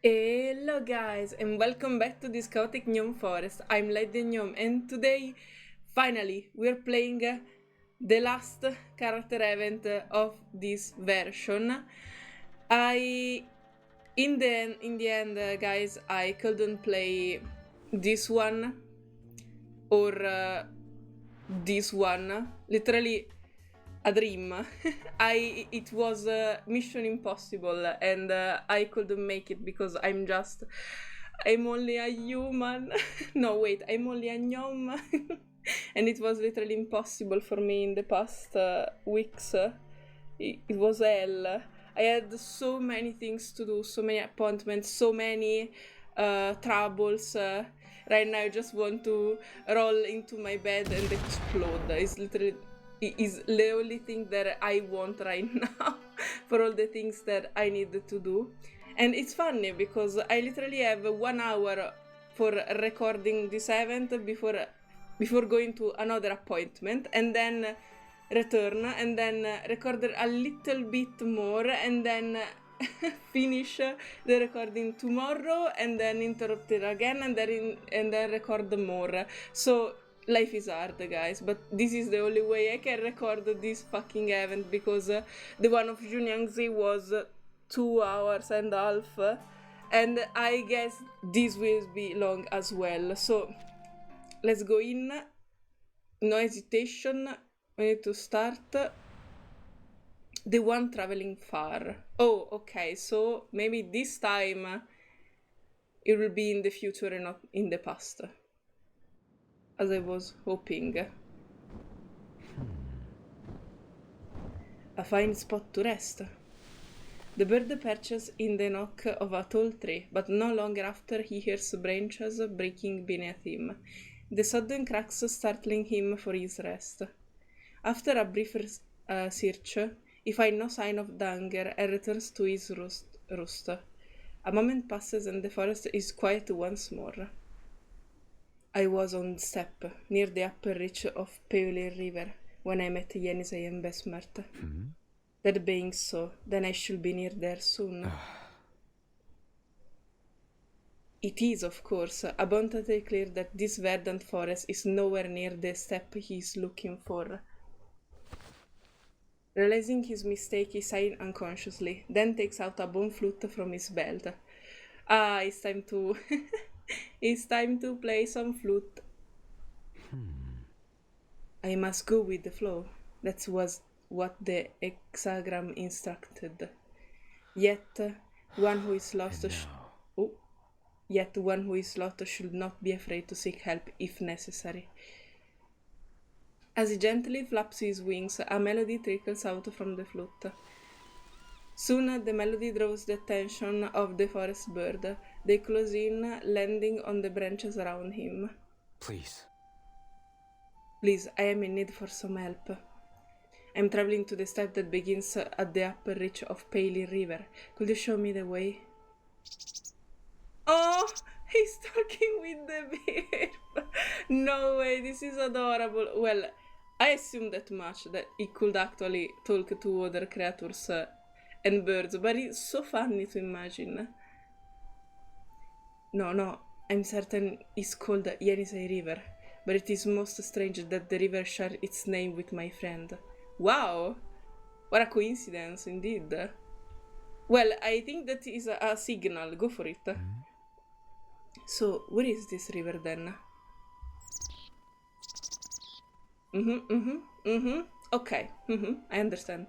Hello guys and welcome back to this chaotic gnome forest. I'm LIZHENG and today finally we're playing the last character event of this version. In the end guys, I couldn't play this one or this one. Literally a dream. It was Mission Impossible and I couldn't make it because I'm only a human. No wait, I'm only a gnome. And it was literally impossible for me in the past weeks. It was hell. I had so many things to do, so many appointments, so many troubles. Right now I just want to roll into my bed and explode. Is the only thing that I want right now for all the things that I need to do. And it's funny because I literally have 1 hour for recording this event before going to another appointment, and then return, and then record a little bit more, and then finish the recording tomorrow, and then interrupt it again, and then record more. So life is hard, guys, but this is the only way I can record this fucking event because the one of GETIAN'S was 2 hours and a half, and I guess this will be long as well. So let's go in. No hesitation. We need to start. The one traveling far. Oh, okay, so maybe this time it will be in the future and not in the past, as I was hoping. A fine spot to rest. The bird perches in the nook of a tall tree, but no longer after he hears branches breaking beneath him, the sudden cracks startling him for his rest. After a brief search, he finds no sign of danger and returns to his roost. A moment passes and the forest is quiet once more. I was on the steppe, near the upper reach of Pale River, when I met Yenisei and Besmert. That being so, then I should be near there soon. It is, of course, abundantly clear that this verdant forest is nowhere near the steppe he is looking for. Realizing his mistake, he sighs unconsciously, then takes out a bone flute from his belt. Ah, it's time to... it's time to play some flute. I must go with the flow. That was what the hexagram instructed. Yet one who is lost should not be afraid to seek help if necessary. As he gently flaps his wings, a melody trickles out from the flute. Soon the melody draws the attention of the forest bird. They close in, landing on the branches around him. Please, I am in need for some help. I'm traveling to the steppe that begins at the upper reach of Pale River. Could you show me the way? Oh, he's talking with the bear. No way, this is adorable. Well, I assume that much, that he could actually talk to other creatures and birds, but it's so funny to imagine. No, I'm certain it's called Yenisei River, but it is most strange that the river shares its name with my friend. Wow, what a coincidence indeed. Well, I think that is a signal, go for it. So, where is this river then? Okay, I understand.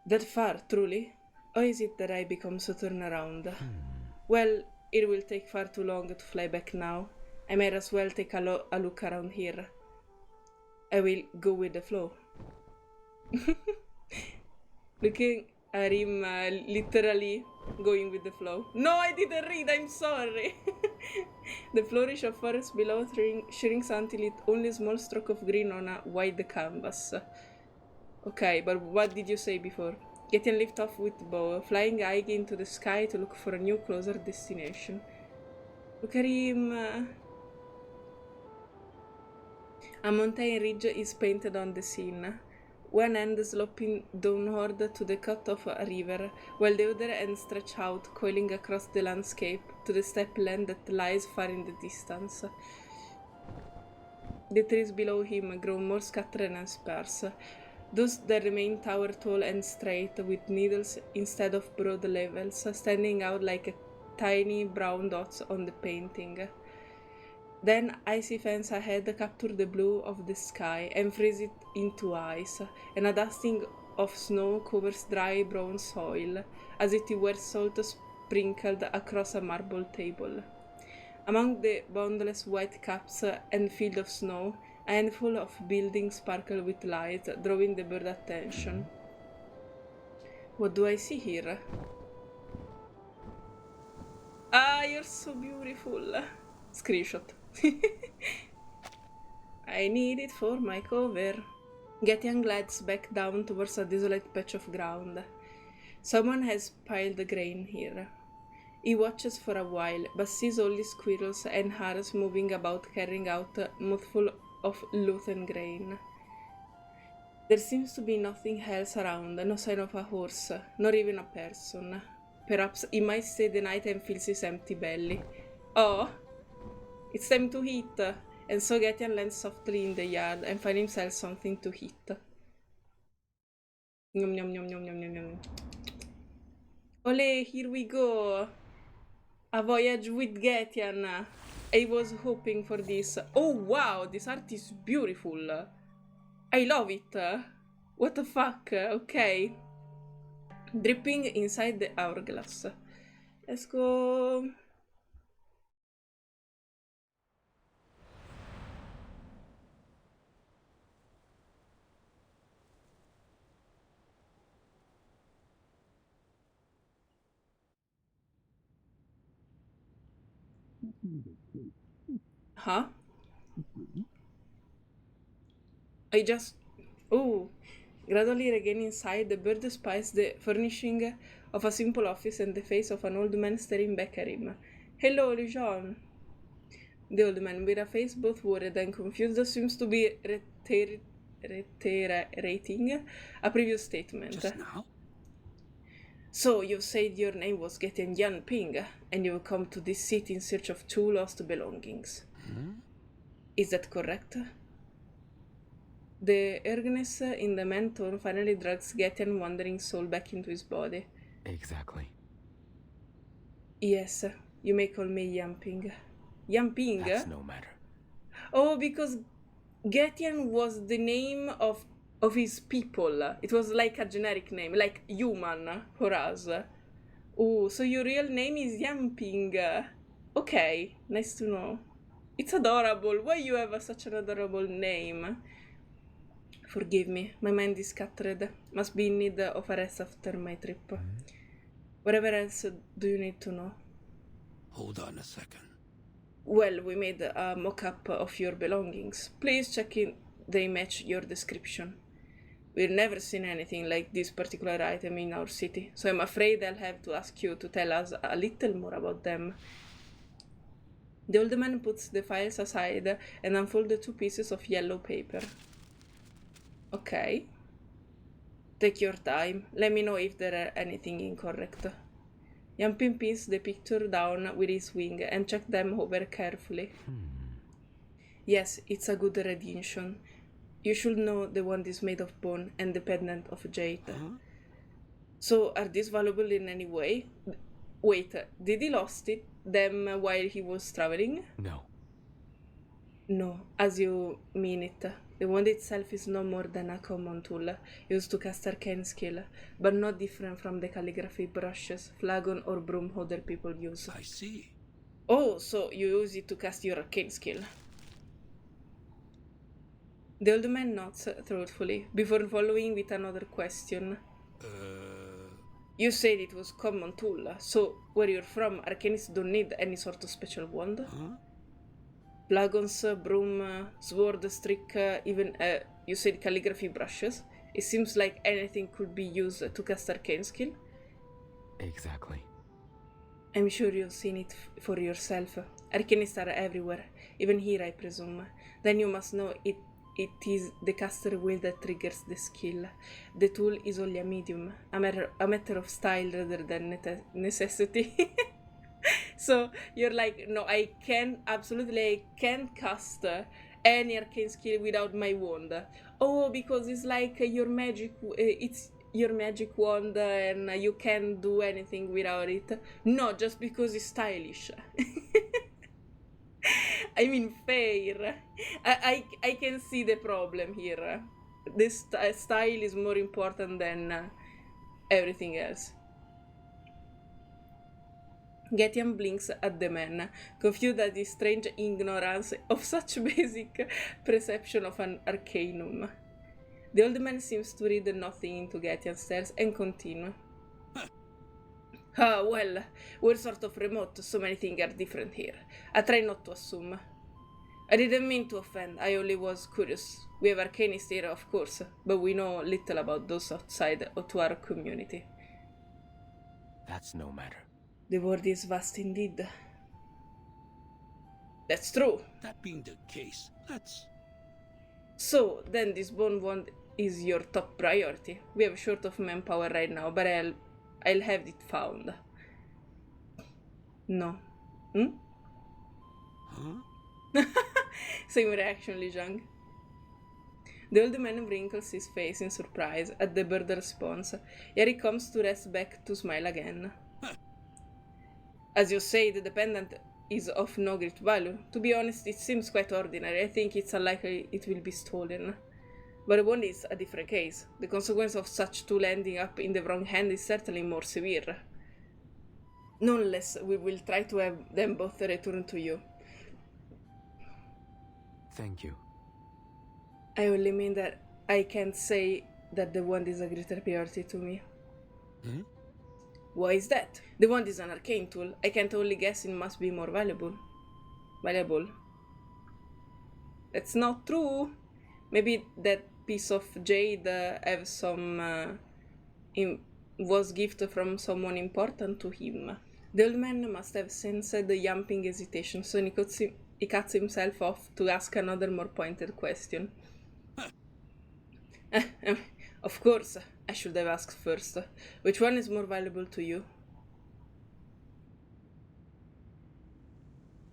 That far, truly? Or is it that I become so turned around? Well, it will take far too long to fly back now. I might as well take a look around here. I will go with the flow. Looking at him literally going with the flow. No, I didn't read, I'm sorry. The flourish of forest below shrinks until it only a small stroke of green on a wide canvas. Okay, but what did you say before? Getting lift off with bow, flying high into the sky to look for a new, closer destination. Look at him. A mountain ridge is painted on the scene. one end sloping downward to the cut of a river, while the other end stretched out, coiling across the landscape to the steppe land that lies far in the distance. The trees below him grow more scattered and sparse. Those that remain tower tall and straight, with needles instead of broad levels, standing out like tiny brown dots on the painting. Then icy fence ahead capture the blue of the sky and freeze it into ice, and a dusting of snow covers dry brown soil, as if it were salt sprinkled across a marble table. Among the boundless white caps and field of snow, a handful of buildings sparkle with light, drawing the bird attention. What do I see here? Ah, you're so beautiful! Screenshot. I need it for my cover. Getian glides back down towards a desolate patch of ground. Someone has piled grain here. He watches for a while, but sees only squirrels and hares moving about carrying out a mouthful of loosened grain. There seems to be nothing else around, no sign of a horse, nor even a person. Perhaps he might stay the night and fills his empty belly. Oh! It's time to eat, and so Getian lands softly in the yard and finds himself something to eat. Nom nom nom nom nom nom nom. Ole, here we go! A voyage with Getian. I was hoping for this. Oh wow, this art is beautiful. I love it. What the fuck? Okay. Dripping inside the hourglass. Let's go. Huh? I just... Oh. Gradually regaining sight, the bird spies the furnishing of a simple office and the face of an old man staring back at him. Hello, LIZHENG. The old man, with a face both worried and confused, seems to be reiterating a previous statement. Just now? So, you said your name was Getian Yanping, and you come to this city in search of two lost belongings. Is that correct? The eagerness in the man's tone finally drags Getian's wandering soul back into his body. Exactly. Yes, you may call me Yamping. Yamping? That's no matter. Oh, because Getian was the name of his people. It was like a generic name, like human for us. Oh, so your real name is Yamping. Okay, nice to know. It's adorable. Why you have such an adorable name? Forgive me, my mind is scattered. Must be in need of a rest after my trip. Whatever else do you need to know? Hold on a second. Well, we made a mock-up of your belongings. Please check in they match your description. We've never seen anything like this particular item in our city, so I'm afraid I'll have to ask you to tell us a little more about them. The old man puts the files aside and unfolds the two pieces of yellow paper. Okay. Take your time. Let me know if there are anything incorrect. Yamping pins the picture down with his wing and checks them over carefully. Yes, it's a good rendition. You should know the wand is made of bone and the pendant of jade. So, are these valuable in any way? Wait, did he lost them while he was traveling? No. No, as you mean it. The wand itself is no more than a common tool, used to cast arcane skill, but not different from the calligraphy brushes, flagon or broom other people use. I see. Oh, so you use it to cast your arcane skill. The old man nods thoughtfully, before following with another question. You said it was common tool, so where you're from, arcanists don't need any sort of special wand? Flagons, broom, sword, stick, even, you said calligraphy brushes. It seems like anything could be used to cast arcane skill. Exactly. I'm sure you've seen it for yourself. Arcanists are everywhere, even here I presume. Then you must know it is the caster wheel that triggers the skill. The tool is only a medium, a matter of style rather than necessity. So you're like, no, I can't cast any arcane skill without my wand. Oh, because it's like it's your magic wand and you can't do anything without it. No, just because it's stylish. I mean, fair. I can see the problem here. This style is more important than everything else. Getian blinks at the man, confused at his strange ignorance of such basic perception of an arcanum. The old man seems to read nothing into Getian's stares and continue. Ah, well, we're sort of remote, so many things are different here. I try not to assume. I didn't mean to offend, I only was curious. We have arcanists here, of course, but we know little about those outside to our community. That's no matter. The world is vast indeed. That's true. That being the case, let's... So, then this bone wand is your top priority. We have short of manpower right now, but I'll have it found. No. Huh? Same reaction, LIZHENG. The old man wrinkles his face in surprise at the bird's response, yet he comes to rest back to smile again. As you say, the pendant is of no great value. To be honest, it seems quite ordinary. I think it's unlikely it will be stolen. But the wand is a different case. The consequence of such tool ending up in the wrong hand is certainly more severe. Nonetheless, we will try to have them both returned to you. Thank you. I only mean that I can't say that the wand is a greater priority to me. Hmm? Why is that? The wand is an arcane tool. I can't only guess it must be more valuable. That's not true. Maybe that piece of jade have some was gift from someone important to him. The old man must have sensed the yamping hesitation, so he cuts himself off to ask another more pointed question. Of course, I should have asked first. Which one is more valuable to you?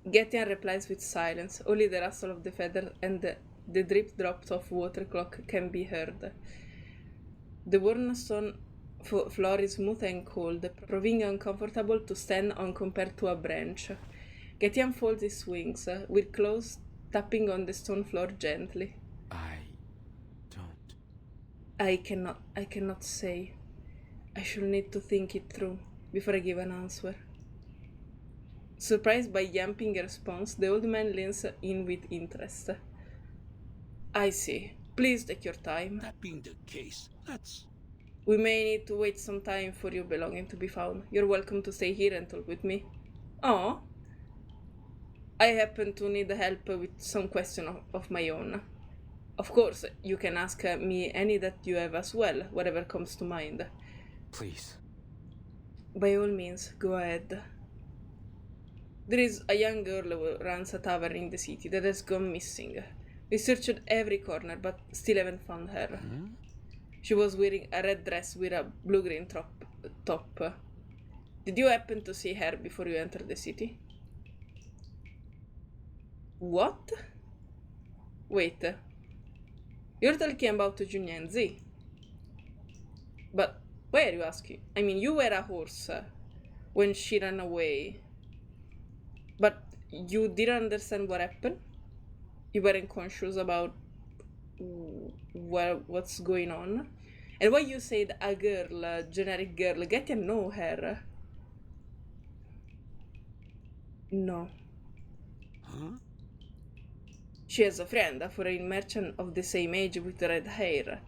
Getian replies with silence. Only the rustle of the feather and the drip drops of water clock can be heard. The worn stone floor is smooth and cold, proving uncomfortable to stand on compared to a branch. Getian folds his wings, with claws tapping on the stone floor gently. I cannot say. I shall need to think it through before I give an answer. Surprised by Yamping's response, the old man leans in with interest. I see. Please take your time. That being the case, let's... We may need to wait some time for your belonging to be found. You're welcome to stay here and talk with me. Oh. I happen to need help with some question of my own. Of course, you can ask me any that you have as well, whatever comes to mind. Please. By all means, go ahead. There is a young girl who runs a tavern in the city that has gone missing. We searched every corner, but still haven't found her. Hmm? She was wearing a red dress with a blue-green top. Did you happen to see her before you entered the city? What? Wait. You're talking about GETIAN'S. But why are you asking? I mean, you were a horse when she ran away. But you didn't understand what happened? You weren't conscious about what's going on? And why you said a girl, a generic girl? Get to know her. No. Huh? She has a friend, a foreign merchant of the same age with red hair.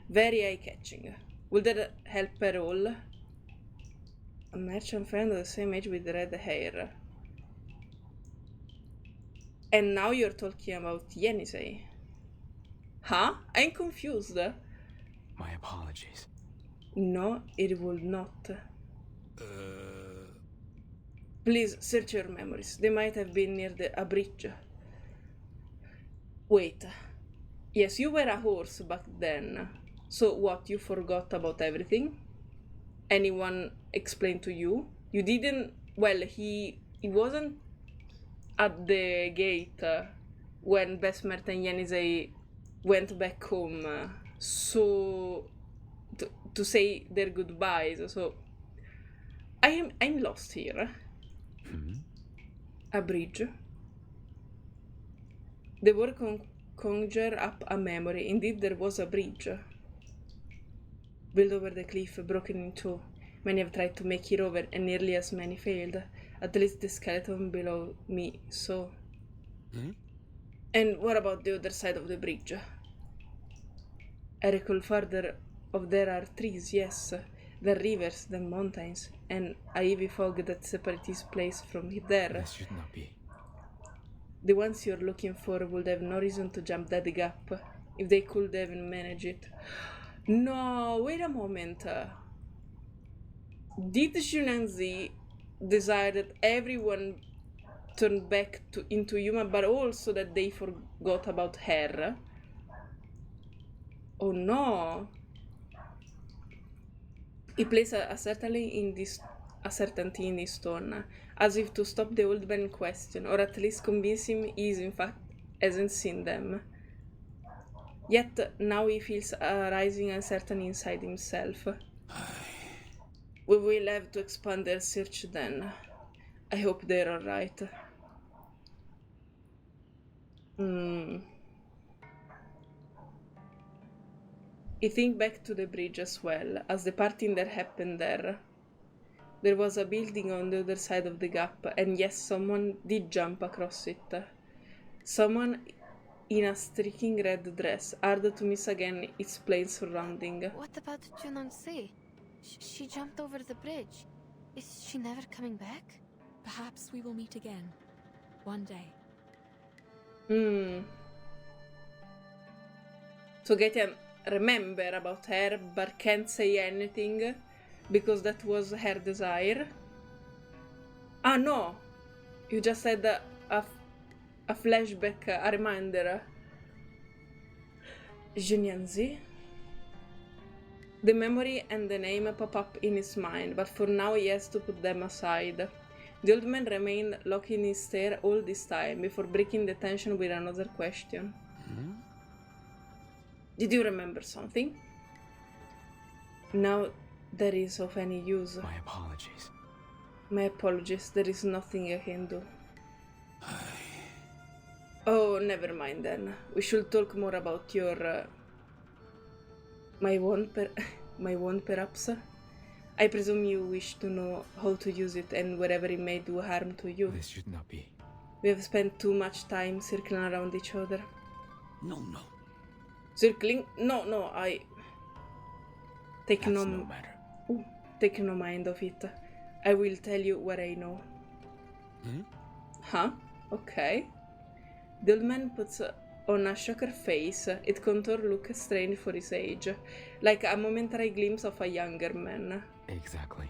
Very eye-catching. Will that help her all? A merchant friend of the same age with red hair. And now you're talking about Yenisei. Huh? I'm confused. My apologies. No, it will not. Please search your memories. They might have been near a bridge. Wait. Yes, you were a horse back then. So what, you forgot about everything? Anyone explained to you? You didn't... Well, he wasn't at the gate when Besmert and Yenisei went back home. So... To say their goodbyes, so... I'm lost here. A bridge. The word conjure up a memory. Indeed, there was a bridge. Built over the cliff, broken in two. Many have tried to make it over, and nearly as many failed. At least the skeleton below me saw. And what about the other side of the bridge? I recall further of there are trees, yes. The rivers, the mountains, and a heavy fog that separates this place from there. This should not be. The ones you're looking for would have no reason to jump that gap, if they could even manage it. No, wait a moment. Did Junanzi desire that everyone turn back into human, but also that they forgot about her? Oh no. He placed a certainty in this tone, as if to stop the old man in question, or at least convince him he is in fact hasn't seen them. Yet now he feels a rising uncertainty inside himself. We will have to expand their search then. I hope they're alright. He think back to the bridge as well, as the parting that happened there. There was a building on the other side of the gap, and yes, someone did jump across it. Someone in a streaking red dress, hard to miss again its plain surrounding. What about Junansi? She jumped over the bridge. Is she never coming back? Perhaps we will meet again. One day. So Getian remember about her, but can't say anything, because that was her desire. Ah no! You just had a flashback, a reminder. Junyanzi? The memory and the name pop up in his mind, but for now he has to put them aside. The old man remained locked in his stare all this time, before breaking the tension with another question. Did you remember something? Now that is of any use. My apologies. My apologies, there is nothing I can do. Oh, never mind then. We should talk more about your... my wand perhaps? I presume you wish to know how to use it and wherever it may do harm to you. This should not be. We have spent too much time circling around each other. No. Circling? No, I... Take That's no matter. Ooh, take no mind of it. I will tell you what I know. Huh? Okay. The old man puts on a shocker face. Its contour looks strange for his age, like a momentary glimpse of a younger man. Exactly.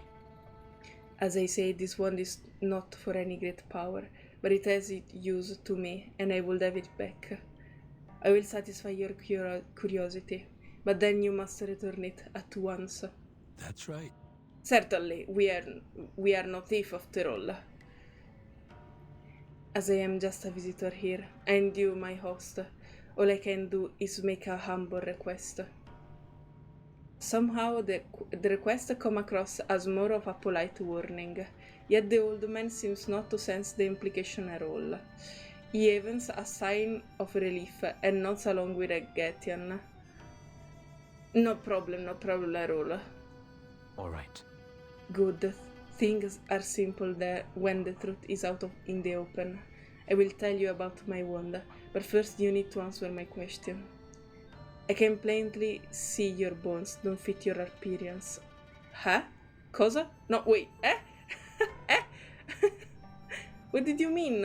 As I say, this wand is not for any great power, but it has its use to me, and I will have it back. I will satisfy your curiosity, but then you must return it at once. That's right. Certainly, we are no thief after all. As I am just a visitor here, and you my host, all I can do is make a humble request. Somehow the request come across as more of a polite warning, yet the old man seems not to sense the implication at all. He evens a sign of relief and nods along with a Getian. No problem at all. Alright. Good. Things are simple there when the truth is out in the open. I will tell you about my wand, but first you need to answer my question. I can plainly see your bones don't fit your appearance. Huh? Cosa? No, wait, eh? What did you mean?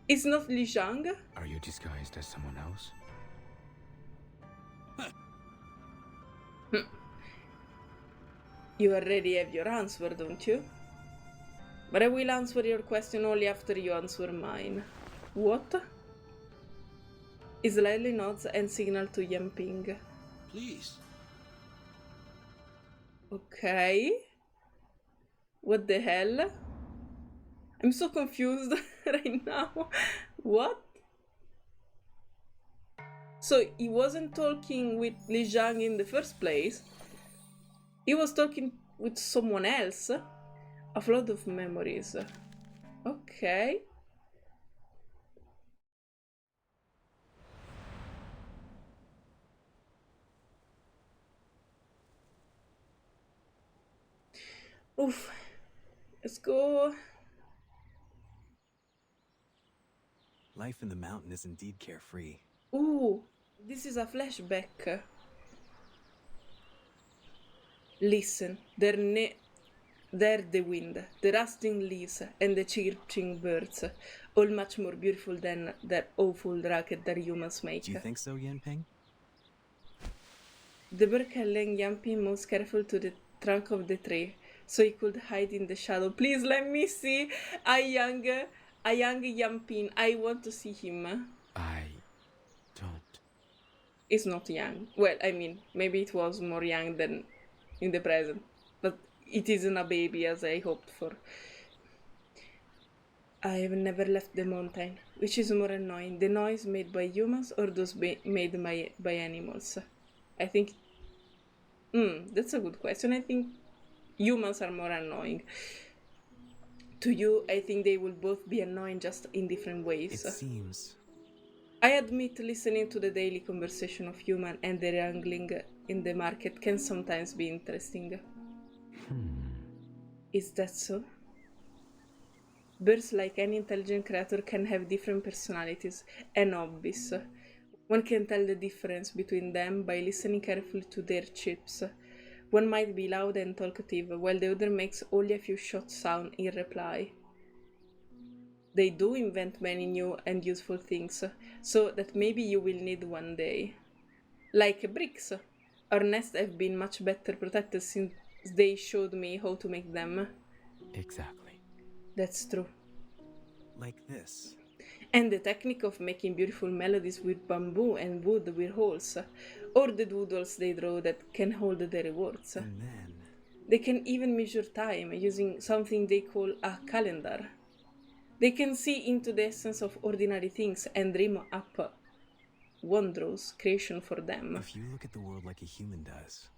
It's not LIZHENG? Are you disguised as someone else? You already have your answer, don't you? But I will answer your question only after you answer mine. What? He slightly nods and signals to Yamping. Please. Okay. What the hell? I'm so confused right now. What? So he wasn't talking with LIZHENG in the first place. He was talking with someone else. A flood of memories. Okay. Oof. Let's go. Life in the mountain is indeed carefree. Ooh, this is a flashback. Listen, there the wind, the rustling leaves, and the chirping birds, all much more beautiful than that awful racket that humans make. Do you think so, Yanping? The bird calling Yamping moves careful to the trunk of the tree, so he could hide in the shadow. Please let me see a young Yamping. I want to see him. I don't. It's not young. Well, I mean, maybe it was more young than in the present, but it isn't a baby as I hoped for. I have never left the mountain. Which is more annoying, the noise made by humans or those made by animals? I think... that's a good question. I think humans are more annoying. To you, I think they will both be annoying, just in different ways. It seems. I admit listening to the daily conversation of human and the wrangling in the market can sometimes be interesting. Is that so? Birds, like any intelligent creature, can have different personalities and hobbies. One can tell the difference between them by listening carefully to their chirps. One might be loud and talkative, while the other makes only a few short sounds in reply. They do invent many new and useful things, so that maybe you will need one day. Like bricks. Our nests have been much better protected since they showed me how to make them. Exactly. That's true. Like this. And the technique of making beautiful melodies with bamboo and wood with holes, or the doodles they draw that can hold the rewards. And then... They can even measure time using something they call a calendar. They can see into the essence of ordinary things and dream up wondrous creation for them. If you look at the world like a human does,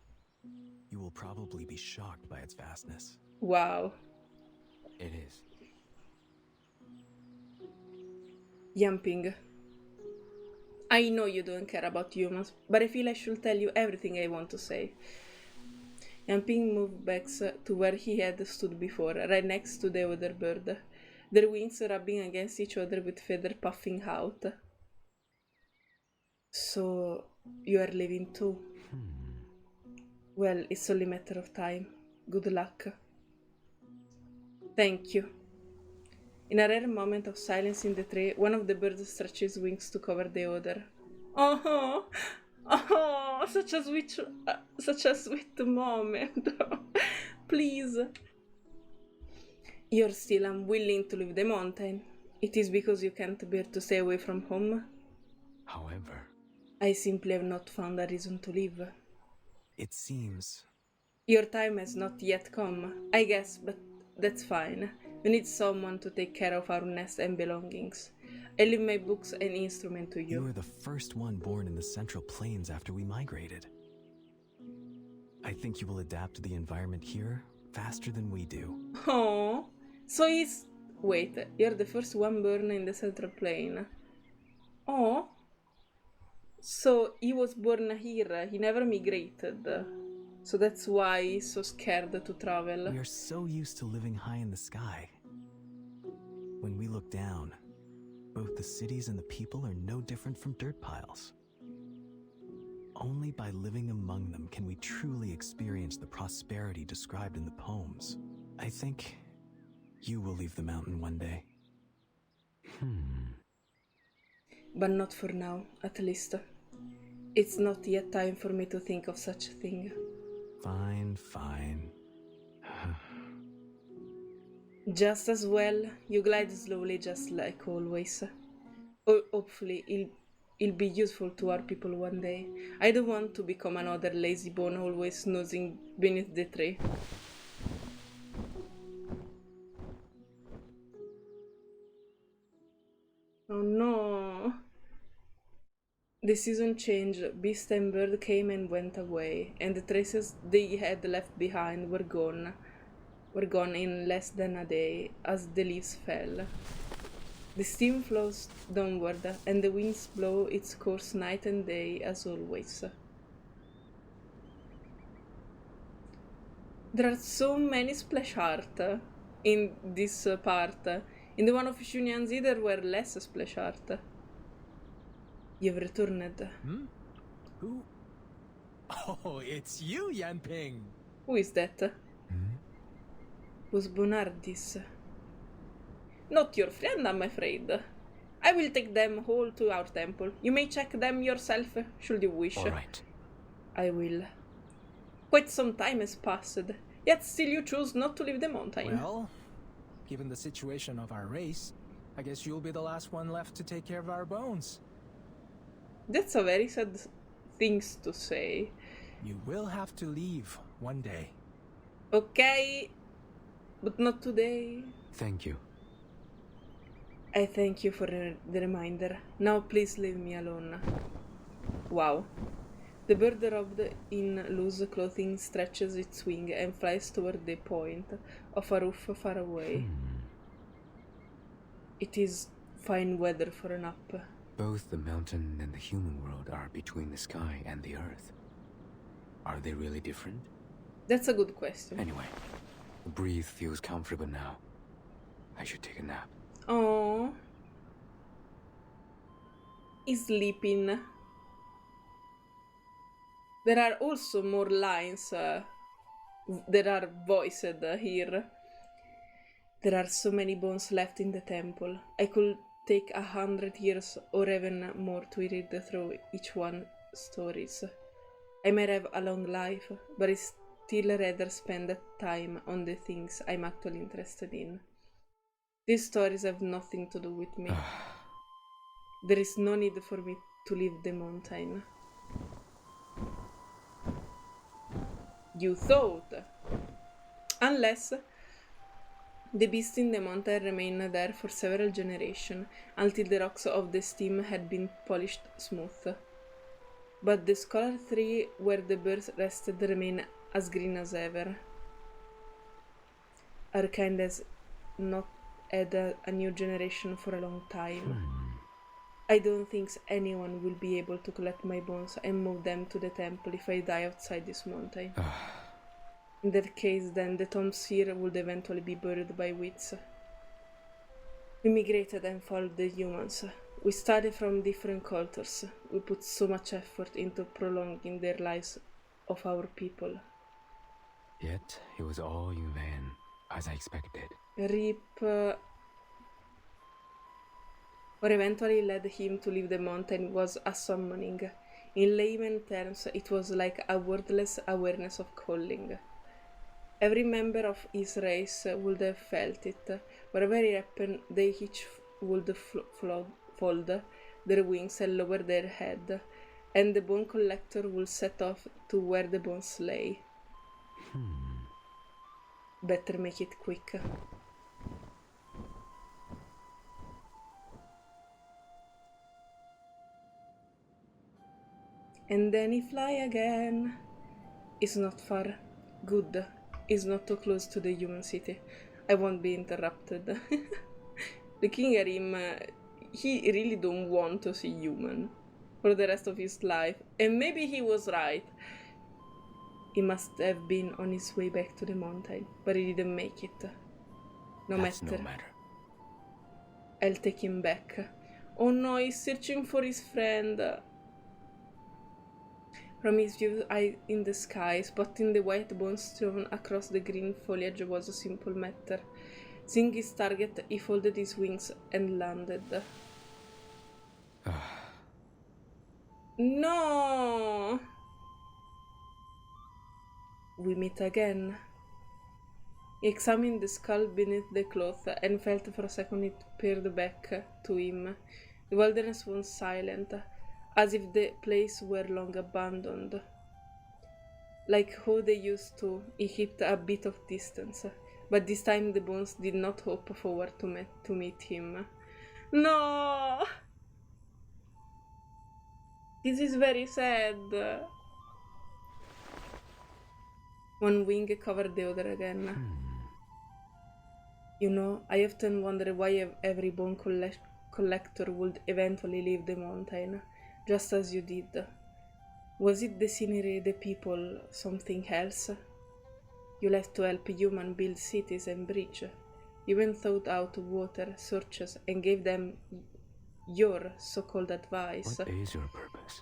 you will probably be shocked by its vastness. Wow. It is. Yamping. I know you don't care about humans, but I feel I should tell you everything I want to say. Yamping moved back to where he had stood before, right next to the other bird, their wings rubbing against each other with feather puffing out. So, you are leaving too? Well, it's only a matter of time. Good luck. Thank you. In a rare moment of silence in the tree, one of the birds stretches wings to cover the other. Oh, such a sweet moment. Please. You're still unwilling to leave the mountain. It is because you can't bear to stay away from home. However, I simply have not found a reason to leave. It seems... Your time has not yet come, I guess, but that's fine. We need someone to take care of our nest and belongings. I leave my books and instrument to you. You were the first one born in the Central Plains after we migrated. I think you will adapt to the environment here faster than we do. Oh, so he's... Wait, you're the first one born in the Central Plain. Oh, so he was born here, he never migrated. So that's why he's so scared to travel. We are so used to living high in the sky. When we look down, both the cities and the people are no different from dirt piles. Only by living among them can we truly experience the prosperity described in the poems. I think you will leave the mountain one day. But not for now, at least. It's not yet time for me to think of such a thing. Fine, fine. Just as well, you glide slowly just like always. Hopefully it'll be useful to our people one day. I don't want to become another lazy bone always snoozing beneath the tree. Oh no. The season changed, beast and bird came and went away, and the traces they had left behind were gone in less than a day, as the leaves fell. The steam flows downward, and the winds blow its course night and day, as always. There are so many splash art in this part. In the one of GETIAN'S there were less splash art. You've returned. Who? Oh, it's you, Yanping. Who is that? Was Bonardis. Not your friend, I'm afraid. I will take them all to our temple. You may check them yourself, should you wish. All right. I will. Quite some time has passed, yet still you choose not to leave the mountain. Well, given the situation of our race, I guess you'll be the last one left to take care of our bones. That's a very sad thing to say. You will have to leave one day. Okay, but not today. Thank you. I thank you for the reminder. Now please leave me alone. Wow. The bird robed in loose clothing stretches its wing and flies toward the point of a roof far away. It is fine weather for a nap. Both the mountain and the human world are between the sky and the earth. Are they really different? That's a good question. Anyway, the breathe feels comfortable now. I should take a nap. Oh, he's sleeping. There are also more lines that are voiced here. There are so many bones left in the temple. I could take 100 years or even more to read through each one's stories. I may have a long life, but I still rather spend that time on the things I'm actually interested in. These stories have nothing to do with me. There is no need for me to leave the mountain. You thought. Unless the beasts in the mountain remained there for several generations, until the rocks of the steam had been polished smooth. But the scholar tree where the birds rested remained as green as ever. Our kind has not had a new generation for a long time. I don't think anyone will be able to collect my bones and move them to the temple if I die outside this mountain. In that case, then, the tombs here would eventually be buried by wits. We migrated and followed the humans. We studied from different cultures. We put so much effort into prolonging the lives of our people. Yet, it was all in vain, as I expected. Rip. What eventually led him to leave the mountain was a summoning. In layman terms, it was like a wordless awareness of calling. Every member of his race would have felt it. Wherever it happened, they each would fold their wings and lower their head, and the bone collector would set off to where the bones lay. Better make it quick. And then he fly again. It's not far. Good. It's not too close to the human city. I won't be interrupted. Looking at him, he really don't want to see human for the rest of his life. And maybe he was right. He must have been on his way back to the mountain, but he didn't make it. That's no matter. I'll take him back. Oh no, he's searching for his friend. From his view in the sky, spotting the white bones strewn across the green foliage was a simple matter. Seeing his target, he folded his wings and landed. No! We meet again. He examined the skull beneath the cloth and felt for a second it peered back to him. The wilderness was silent. as if the place were long abandoned. Like how they used to, he kept a bit of distance, but this time the bones did not hope forward to meet him. No! This is very sad. One wing covered the other again. You know, I often wonder why every bone collector would eventually leave the mountain, just as you did. Was it the scenery, the people, something else? You left to help humans build cities and bridges. You even thought out water, searches, and gave them your so-called advice. What is your purpose?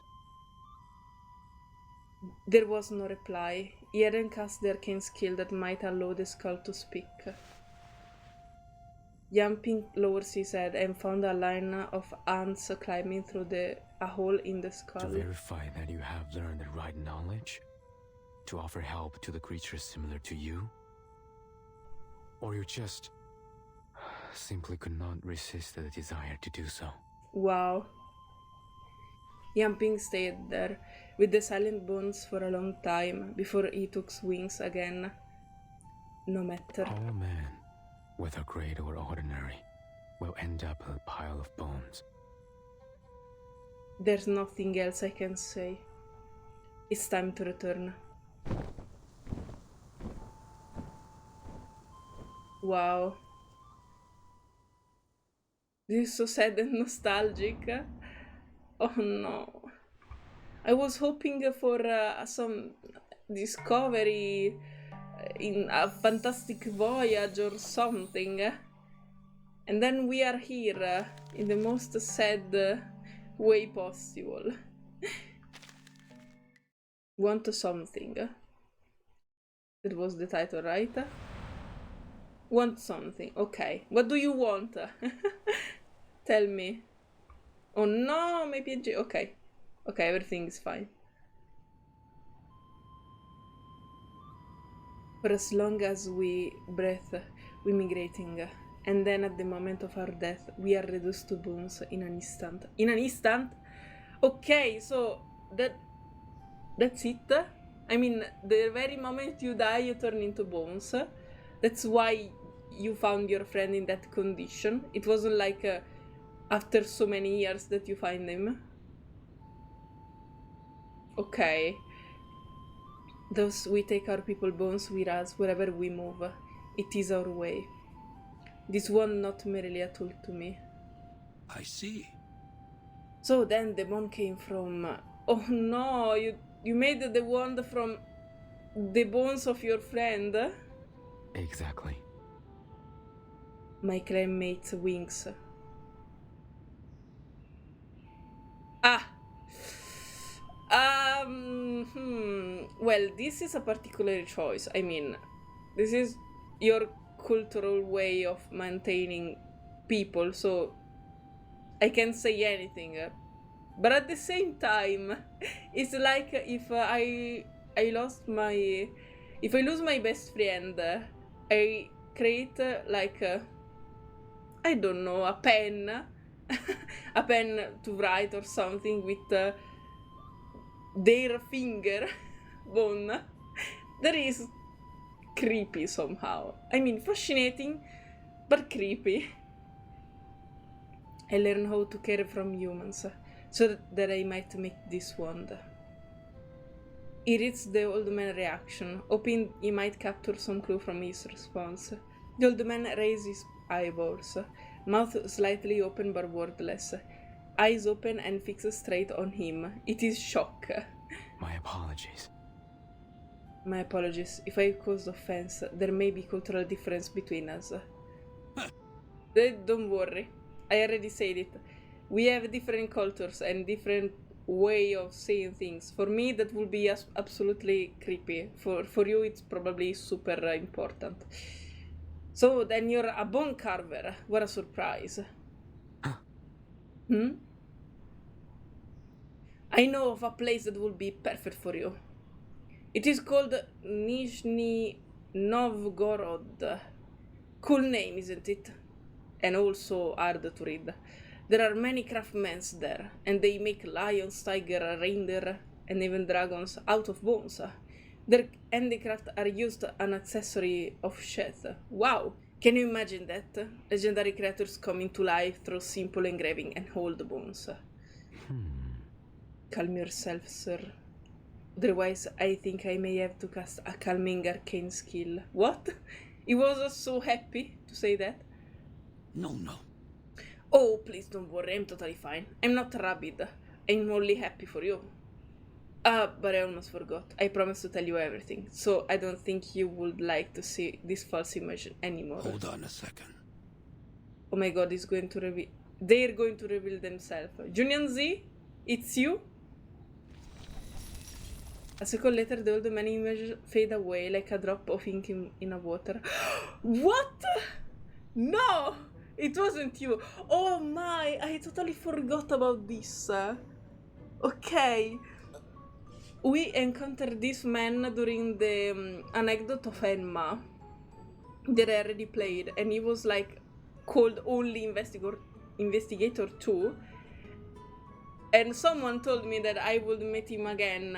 There was no reply. He hadn't cast the arcane skill that might allow the skull to speak. Yamping lowers his head and found a line of ants climbing through a hole in the skull. To verify that you have learned the right knowledge? To offer help to the creatures similar to you? Or you just simply could not resist the desire to do so? Wow. Yamping stayed there with the silent bones for a long time before he took wings again. No matter. All men, whether great or ordinary, will end up in a pile of bones. There's nothing else I can say. It's time to return. Wow. This is so sad and nostalgic. Oh no. I was hoping for some discovery in a fantastic voyage or something. And then we are here in the most sad way possible. Want something. That was the title, right? Want something. Okay. What do you want? Tell me. Oh no, my PNG. Okay. Okay, everything is fine. For as long as we breathe, we migrating. And then at the moment of our death, we are reduced to bones in an instant. In an instant? Okay, so that's it. I mean, the very moment you die, you turn into bones. That's why you found your friend in that condition. It wasn't like after so many years that you find him. Okay. Thus, we take our people bones with us wherever we move. It is our way. This one not merely a tool to me. I see. So then the bone came from... Oh no, you made the wand from the bones of your friend? Exactly. My clanmate's wings. Ah! Well, this is a particular choice. I mean, this is your cultural way of maintaining people, so I can't say anything. But at the same time, it's like if I lose my best friend, I create like I don't know, a pen, a pen to write or something with their finger bone. That is creepy somehow. I mean, fascinating, but creepy. I learned how to care from humans, so that I might make this wand. He reads the old man's reaction, hoping he might capture some clue from his response. The old man raised his eyeballs, mouth slightly open but wordless, eyes open and fixed straight on him. It is shock. My apologies. My apologies. If I caused offense, there may be cultural difference between us. Don't worry. I already said it. We have different cultures and different way of saying things. For me, that would be absolutely creepy. For you, it's probably super important. So then you're a bone carver. What a surprise. I know of a place that would be perfect for you. It is called Nizhny Novgorod. Cool name, isn't it? And also hard to read. There are many craftsmen there, and they make lions, tiger, reindeer, and even dragons out of bones. Their handicraft are used an accessory of shells. Wow! Can you imagine that? Legendary creatures coming to life through simple engraving and old bones. Calm yourself, sir. Otherwise, I think I may have to cast a calming arcane skill. What? He was so happy to say that. No. Oh, please don't worry, I'm totally fine. I'm not rabid. I'm only happy for you. But I almost forgot. I promised to tell you everything, so I don't think you would like to see this false image anymore. Hold on a second. Oh my god, they're going to reveal themselves. Junian Z, it's you? A second later, the old man image fade away like a drop of ink in a water. What? No! It wasn't you. Oh my, I totally forgot about this. Okay. We encountered this man during the anecdote of Emma that I already played, and he was like called only investigator 2. And someone told me that I would meet him again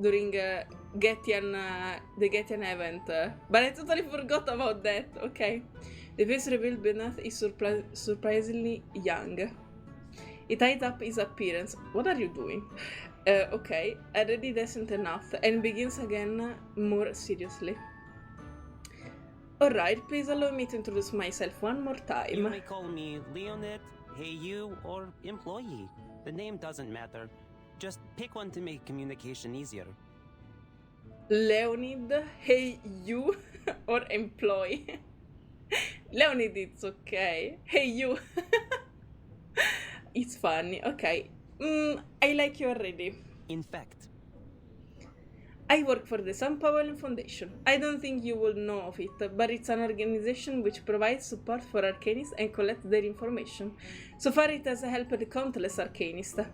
during the Getian event, but I totally forgot about that. Okay. The face revealed beneath is surprisingly young. It hides up his appearance. What are you doing? Okay, already decent enough, and begins again more seriously. Alright, please allow me to introduce myself one more time. You may call me Leonard, Hey You, or Employee. The name doesn't matter. Just pick one to make communication easier. Leonid, Hey You, or Employee. Leonid, it's okay. Hey You. It's funny, okay. I like you already. In fact, I work for the San Paolo Foundation. I don't think you will know of it, but it's an organization which provides support for arcanists and collects their information. So far it has helped countless arcanists.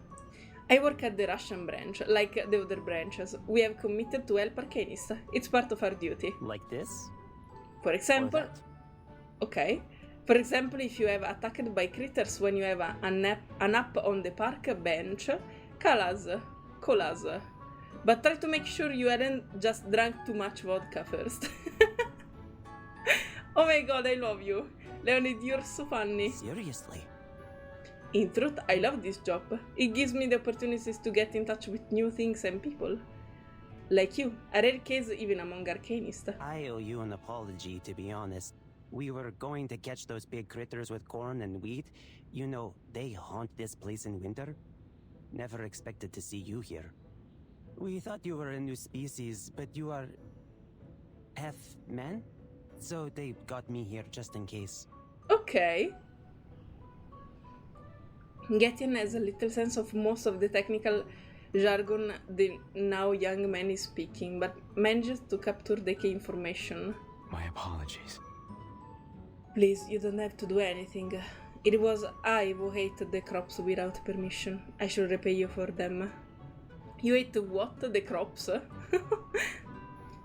I work at the Russian branch, like the other branches. We have committed to help arcanists. It's part of our duty. like this? For example, Or that? okay. For example, if you have attacked by critters when you have a nap on the park bench, call us. But try to make sure you hadn't just drank too much vodka first. Oh my god, I love you. Leonid, you're so funny. Seriously? In truth, I love this job. It gives me the opportunities to get in touch with new things and people. Like you, a rare case even among arcanists. I owe you an apology, to be honest. We were going to catch those big critters with corn and wheat. You know, they haunt this place in winter. Never expected to see you here. We thought you were a new species, but you are... half man? So they got me here just in case. Okay. Getian has a little sense of most of the technical jargon the now young man is speaking, but manages to capture the key information. My apologies. Please, you don't have to do anything. It was I who ate the crops without permission. I should repay you for them. You ate what? The crops?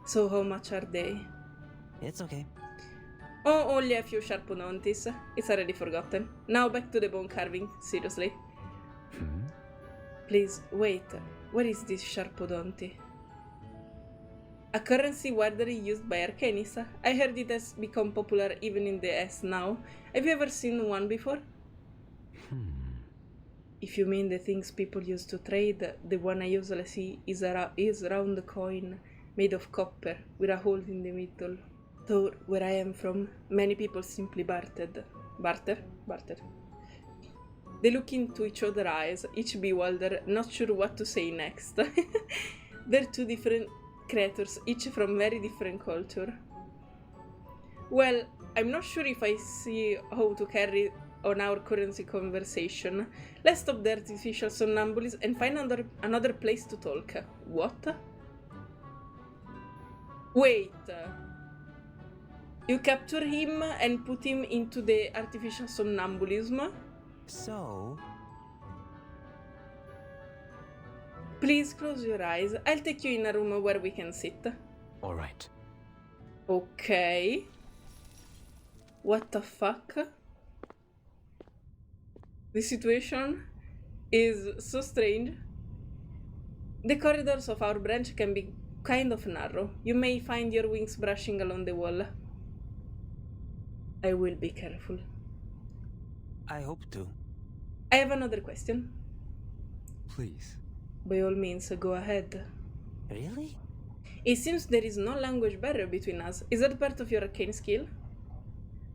So how much are they? It's okay. Oh, only a few sharp odontis. It's already forgotten. Now back to the bone carving, seriously. Please, wait. Where is this sharp odonti? A currency widely used by arcanists. I heard it has become popular even in the S now. Have you ever seen one before? If you mean the things people use to trade, the one I usually see is a round coin made of copper with a hole in the middle. Though where I am from, many people simply bartered. Barter? They look into each other's eyes, each bewildered, not sure what to say next. They're two different creators, each from very different culture. Well, I'm not sure if I see how to carry on our currency conversation. Let's stop the artificial somnambulism and find another place to talk. What? Wait. You capture him and put him into the artificial somnambulism? So... Please close your eyes. I'll take you in a room where we can sit. Alright. Okay. What the fuck? The situation is so strange. The corridors of our branch can be kind of narrow. You may find your wings brushing along the wall. I will be careful. I hope to. I have another question. Please. By all means, go ahead. Really? It seems there is no language barrier between us. Is that part of your arcane skill?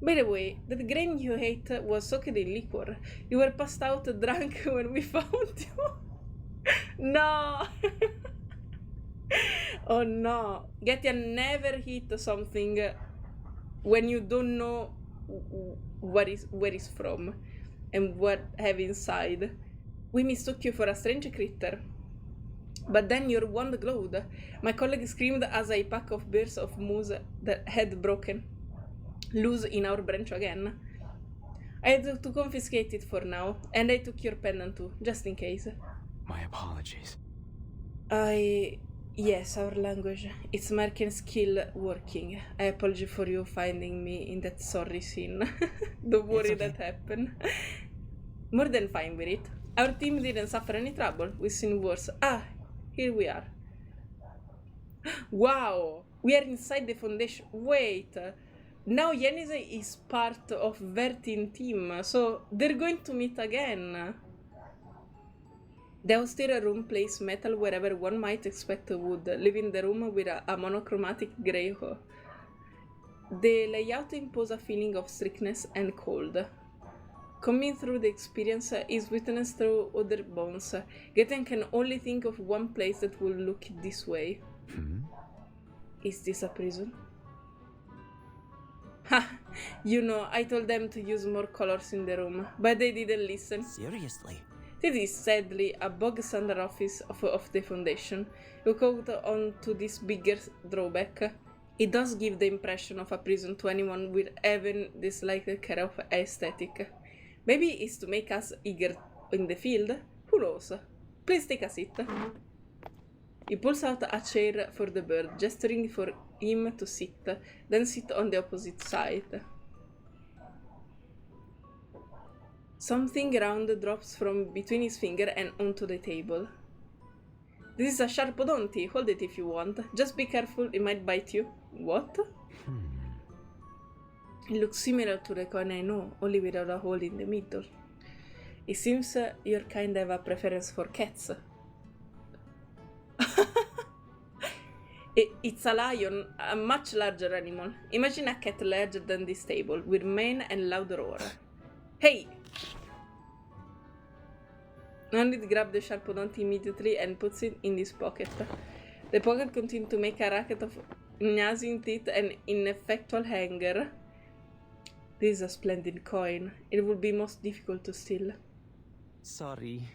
By the way, that grain you ate was soaked in liquor. You were passed out drunk when we found you. No! Oh no. Getian never hit something when you don't know where it's from and what have inside. We mistook you for a strange critter. But then your wand glowed. My colleague screamed as a pack of bears of moose that had broken loose in our branch again. I had to confiscate it for now, and I took your pendant too, just in case. My apologies. Yes, our language. It's American skill working. I apologize for you finding me in that sorry scene. Don't worry, that happened. More than fine with it. Our team didn't suffer any trouble. We've seen worse. Ah, here we are. Wow! We are inside the foundation. Wait. Now Yenise is part of Vertin team, so they're going to meet again. The austere room plays metal wherever one might expect wood, leaving the room with a monochromatic grey hue. The layout imposes a feeling of strictness and cold. Coming through the experience is witnessed through other bones. Getian can only think of one place that will look this way. Is this a prison? Ha! You know, I told them to use more colors in the room, but they didn't listen. Seriously? This is sadly a bog-standard office of the Foundation. Look out onto this bigger drawback. It does give the impression of a prison to anyone with even the slightest care of aesthetic. Maybe it's to make us eager in the field? Who knows? Please take a seat. He pulls out a chair for the bird, gesturing for him to sit, then sit on the opposite side. Something round drops from between his finger and onto the table. This is a sharp odonti. Hold it if you want. Just be careful, it might bite you. What? It looks similar to the coin I know, only without a hole in the middle. It seems your kind have a preference for cats. It's a lion, a much larger animal. Imagine a cat larger than this table, with mane and loud roar. Hey! Nandit grabs the sharp odonti immediately and puts it in his pocket. The pocket continues to make a racket of gnashing teeth and ineffectual anger. This is a splendid coin. It would be most difficult to steal. Sorry.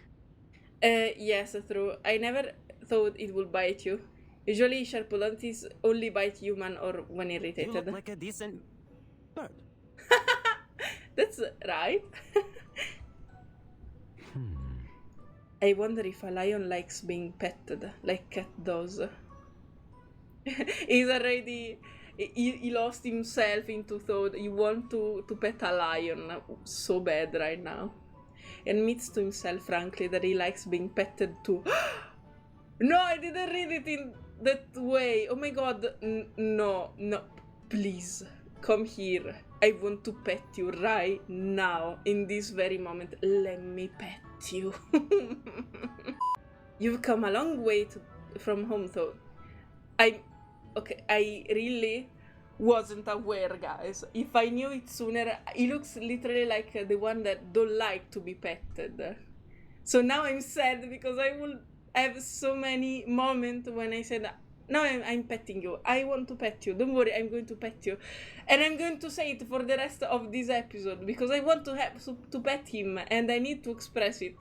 Yes, true. I never thought it would bite you. Usually sharp odontis only bite human or when irritated. You look like a decent bird. That's right. I wonder if a lion likes being petted, like cat does. He's already... He lost himself into thought. You want to pet a lion so bad right now. And admits to himself, frankly, that he likes being petted too. No, I didn't read it in that way. Oh my god. No. Please, come here. I want to pet you right now, in this very moment. Let me pet you. You've come a long way from home, though. I really wasn't aware, guys. If I knew it sooner, he looks literally like the one that don't like to be petted. So now I'm sad because I will have so many moments when I said, no, I'm petting you. I want to pet you. Don't worry, I'm going to pet you. And I'm going to say it for the rest of this episode because I want to pet him and I need to express it.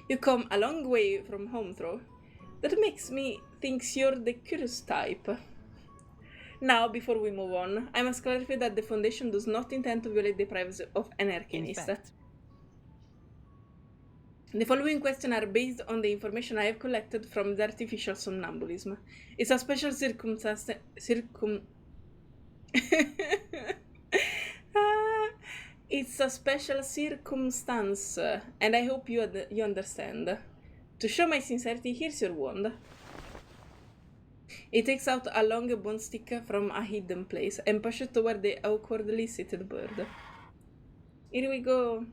You come a long way from home, though. That makes me think you're the curious type. Now, before we move on, I must clarify that the Foundation does not intend to violate the privacy of an arcanist. The following questions are based on the information I have collected from the artificial somnambulism. It's a special circumstance. It's a special circumstance, and I hope you understand. To show my sincerity, here's your wand. He takes out a long bone stick from a hidden place and pushes it toward the awkwardly seated bird. Here we go.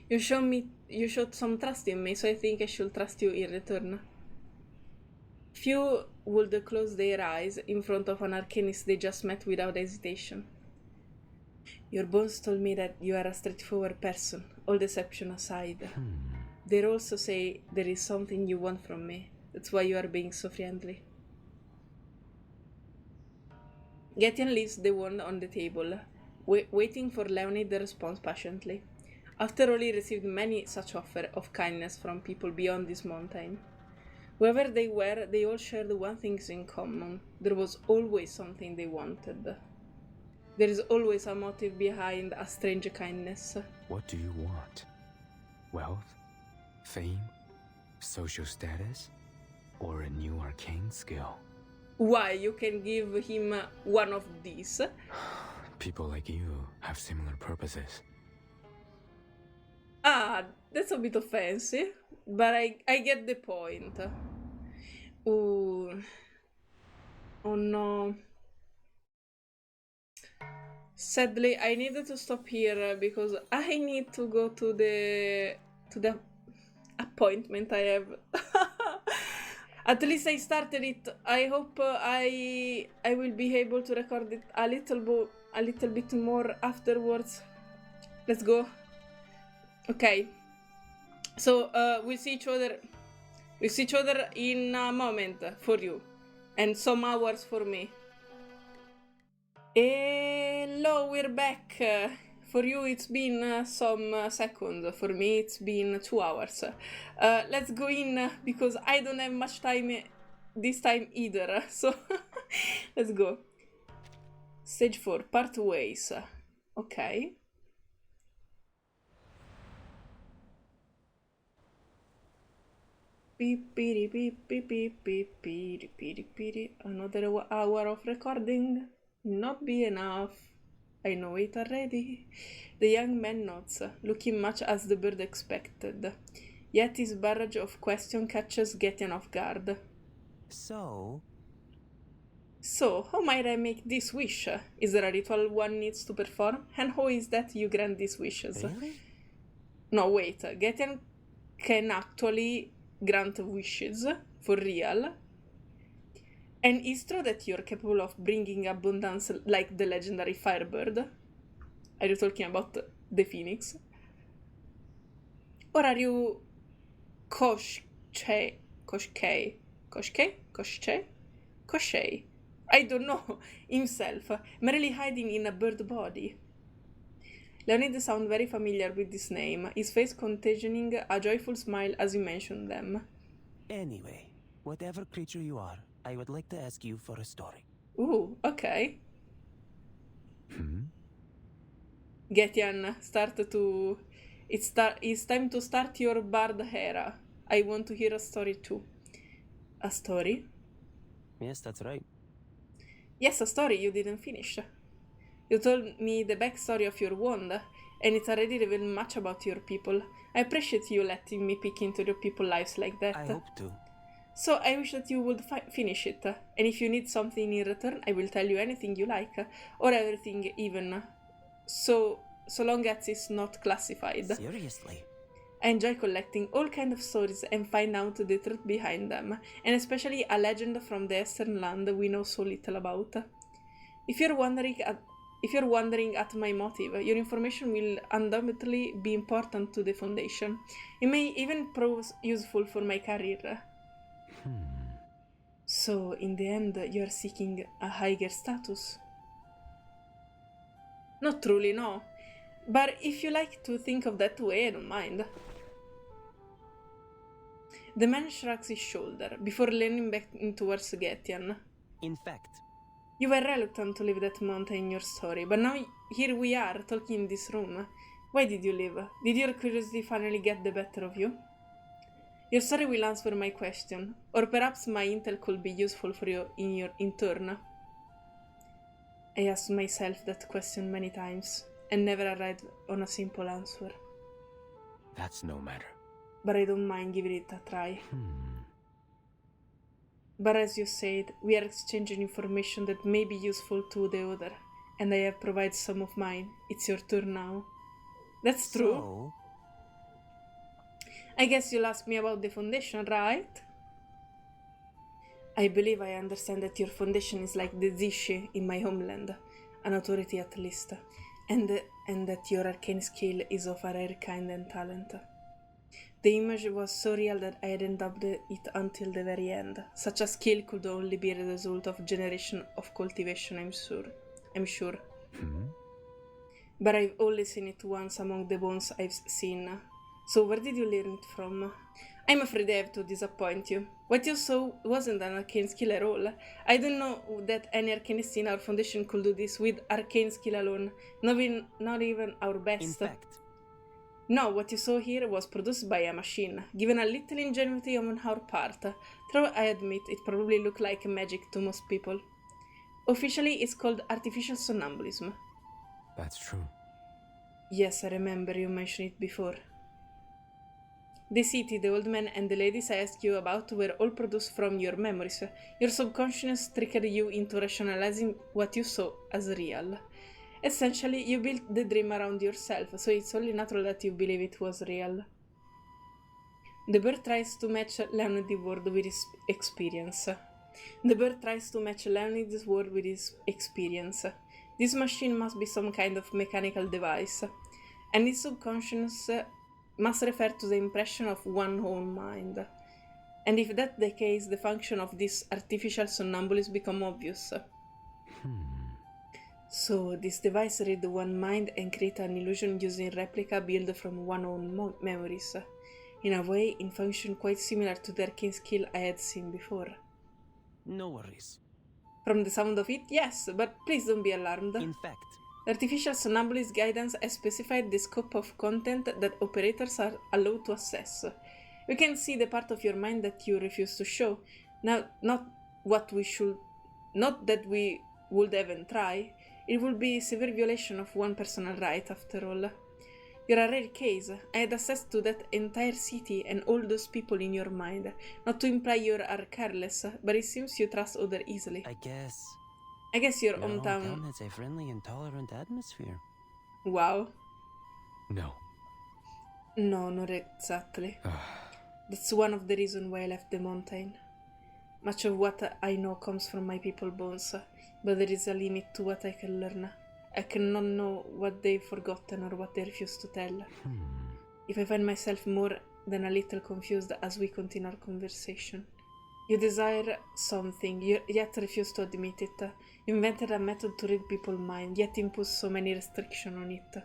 You showed some trust in me, so I think I should trust you in return. Few would close their eyes in front of an arcanist they just met without hesitation. Your bones told me that you are a straightforward person, all deception aside. They also say there is something you want from me. That's why you are being so friendly. Getian leaves the wand on the table, waiting for Leonid to respond patiently. After all, he received many such offers of kindness from people beyond this mountain. Whoever they were, they all shared one thing in common. There was always something they wanted. There is always a motive behind a strange kindness. What do you want? Wealth? Fame? Social status? Or a new arcane skill? Why, you can give him one of these. People like you have similar purposes. Ah, that's a bit offensive, but I get the point. Ooh. Oh no. Sadly, I needed to stop here because I need to go to the appointment I have. At least I started it. I hope I will be able to record it a little bit more afterwards. Let's go. Okay. So we'll see each other. We'll see each other in a moment for you, and some hours for me. Hello, we're back. For you, it's been some seconds. For me, it's been 2 hours. Let's go in because I don't have much time this time either. So let's go. Stage 4, part ways. Okay. Another hour of recording. Not be enough. I know it already. The young man nods, looking much as the bird expected. Yet his barrage of question catches Getian off guard. So, how might I make this wish? Is there a ritual one needs to perform? And how is that you grant these wishes? really? No, wait. Getian can actually grant wishes, for real. And it's true that you're capable of bringing abundance like the legendary Firebird. Are you talking about the Phoenix? Or are you Koshchei? I don't know, himself, merely hiding in a bird body. Leonid sounds very familiar with this name, his face containing a joyful smile as he mentioned them. Anyway, whatever creature you are, I would like to ask you for a story. Ooh, okay. Hmm? Getian, it's time to start your bard era. I want to hear a story too. A story? Yes, that's right. Yes, a story you didn't finish. You told me the backstory of your wand, and it already revealed much about your people. I appreciate you letting me peek into your people's lives like that. I hope to. So I wish that you would finish it, and if you need something in return, I will tell you anything you like, or everything even, so long as it's not classified. Seriously? I enjoy collecting all kinds of stories and find out the truth behind them, and especially a legend from the Eastern land we know so little about. If you're wondering at my motive, your information will undoubtedly be important to the Foundation. It may even prove useful for my career. So, in the end, you are seeking a higher status? Not truly, no. But if you like to think of that way, I don't mind. The man shrugs his shoulder before leaning back towards Getian. In fact, You were reluctant to leave that mountain in your story, but now here we are, talking in this room. Why did you leave? Did your curiosity finally get the better of you? Your story will answer my question, or perhaps my intel could be useful for you in turn. I asked myself that question many times, and never arrived on a simple answer. That's no matter. But I don't mind giving it a try. But as you said, we are exchanging information that may be useful to the other, and I have provided some of mine. It's your turn now. That's true. So, I guess you'll ask me about the foundation, right? I believe I understand that your foundation is like the Zishi in my homeland, an authority at least, and that your arcane skill is of a rare kind and talent. The image was so real that I hadn't doubted it until the very end. Such a skill could only be the result of generation of cultivation, I'm sure. But I've only seen it once among the bones I've seen. So where did you learn it from? I'm afraid I have to disappoint you. What you saw wasn't an arcane skill at all. I don't know that any arcanist in our foundation could do this with arcane skill alone. Not even our best. in fact, No, what you saw here was produced by a machine, given a little ingenuity on our part. Though I admit it probably looked like magic to most people. Officially, it's called artificial somnambulism. That's true. Yes, I remember you mentioned it before. The city, the old man, and the ladies I asked you about were all produced from your memories. Your subconscious tricked you into rationalizing what you saw as real. Essentially, you built the dream around yourself, so it's only natural that you believe it was real. The bird tries to match Leonard's word with his experience. This machine must be some kind of mechanical device, and his subconscious must refer to the impression of one's own mind. And if that's the case, the function of this artificial somnambulist becomes obvious. So, this device reads one mind and creates an illusion using replica built from one's own memories. In a way, in function quite similar to the arcane skill I had seen before. no worries. From the sound of it, yes, but please don't be alarmed. In fact, The artificial somnambulist guidance has specified the scope of content that operators are allowed to access. We can see the part of your mind that you refuse to show. Now, not that we would even try. It would be a severe violation of one personal right, after all. You're a rare case. I had access to that entire city and all those people in your mind. Not to imply you are careless, but it seems you trust others easily. I guess Your your hometown... has a friendly and tolerant atmosphere. Wow. No. No, not exactly. That's one of the reasons why I left the mountain. Much of what I know comes from my people bones, but there is a limit to what I can learn. I cannot know what they've forgotten or what they refuse to tell. If I find myself more than a little confused as we continue our conversation. You desire something, yet refuse to admit it. You invented a method to read people's mind, yet impose so many restrictions on it.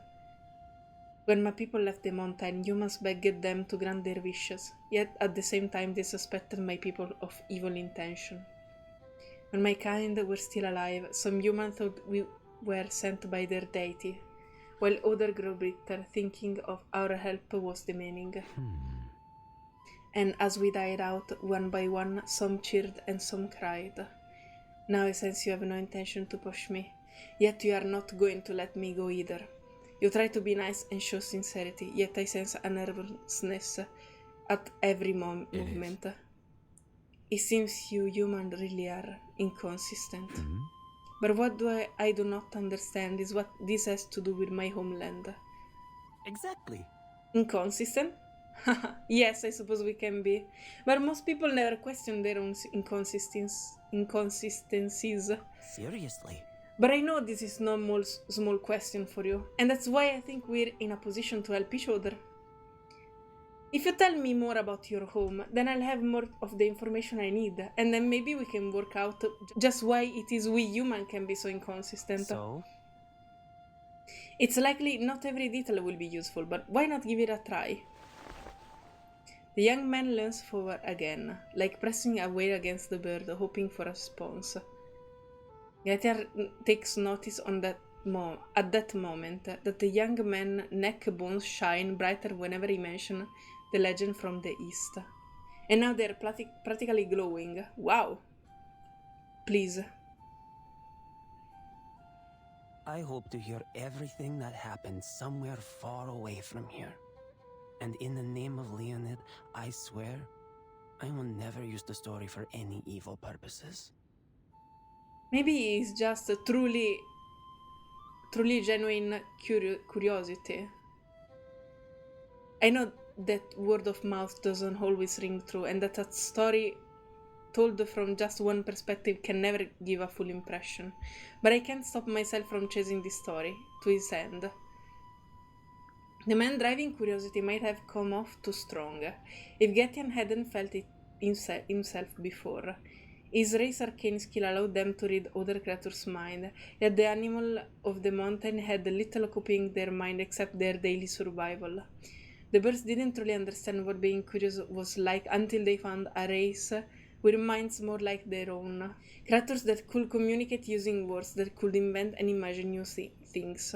When my people left the mountain, humans begged them to grant their wishes, yet at the same time they suspected my people of evil intention. When my kind were still alive, some humans thought we were sent by their deity, while others grew bitter, thinking of our help was demeaning. And as we died out, one by one, some cheered and some cried. Now I sense you have no intention to push me, yet you are not going to let me go either. You try to be nice and show sincerity, yet I sense a nervousness at every movement. It seems you humans really are inconsistent. But what I do not understand is what this has to do with my homeland. Exactly. Inconsistent? Yes, I suppose we can be. But most people never question their own inconsistencies. Seriously. But I know this is no small question for you, and that's why I think we're in a position to help each other. If you tell me more about your home, then I'll have more of the information I need, and then maybe we can work out just why it is we humans can be so inconsistent. So, It's likely not every detail will be useful, but why not give it a try? The young man leans forward again, like pressing a weight against the bird, hoping for a response. Getian takes notice at that moment that the young man's neck bones shine brighter whenever he mentions the legend from the east. And now they're practically glowing. Wow! Please. I hope to hear everything that happened somewhere far away from here. And in the name of Leonid, I swear, I will never use the story for any evil purposes. Maybe it's just a truly genuine curiosity. I know that word of mouth doesn't always ring true, and that a story told from just one perspective can never give a full impression. But I can't stop myself from chasing this story to its end. The man driving curiosity might have come off too strong, if Getian hadn't felt it himself before. His race arcane skill allowed them to read other creatures' mind, yet the animal of the mountain had little occupying their mind except their daily survival. The birds didn't truly understand what being curious was like until they found a race with minds more like their own. Creatures that could communicate using words, that could invent and imagine new things.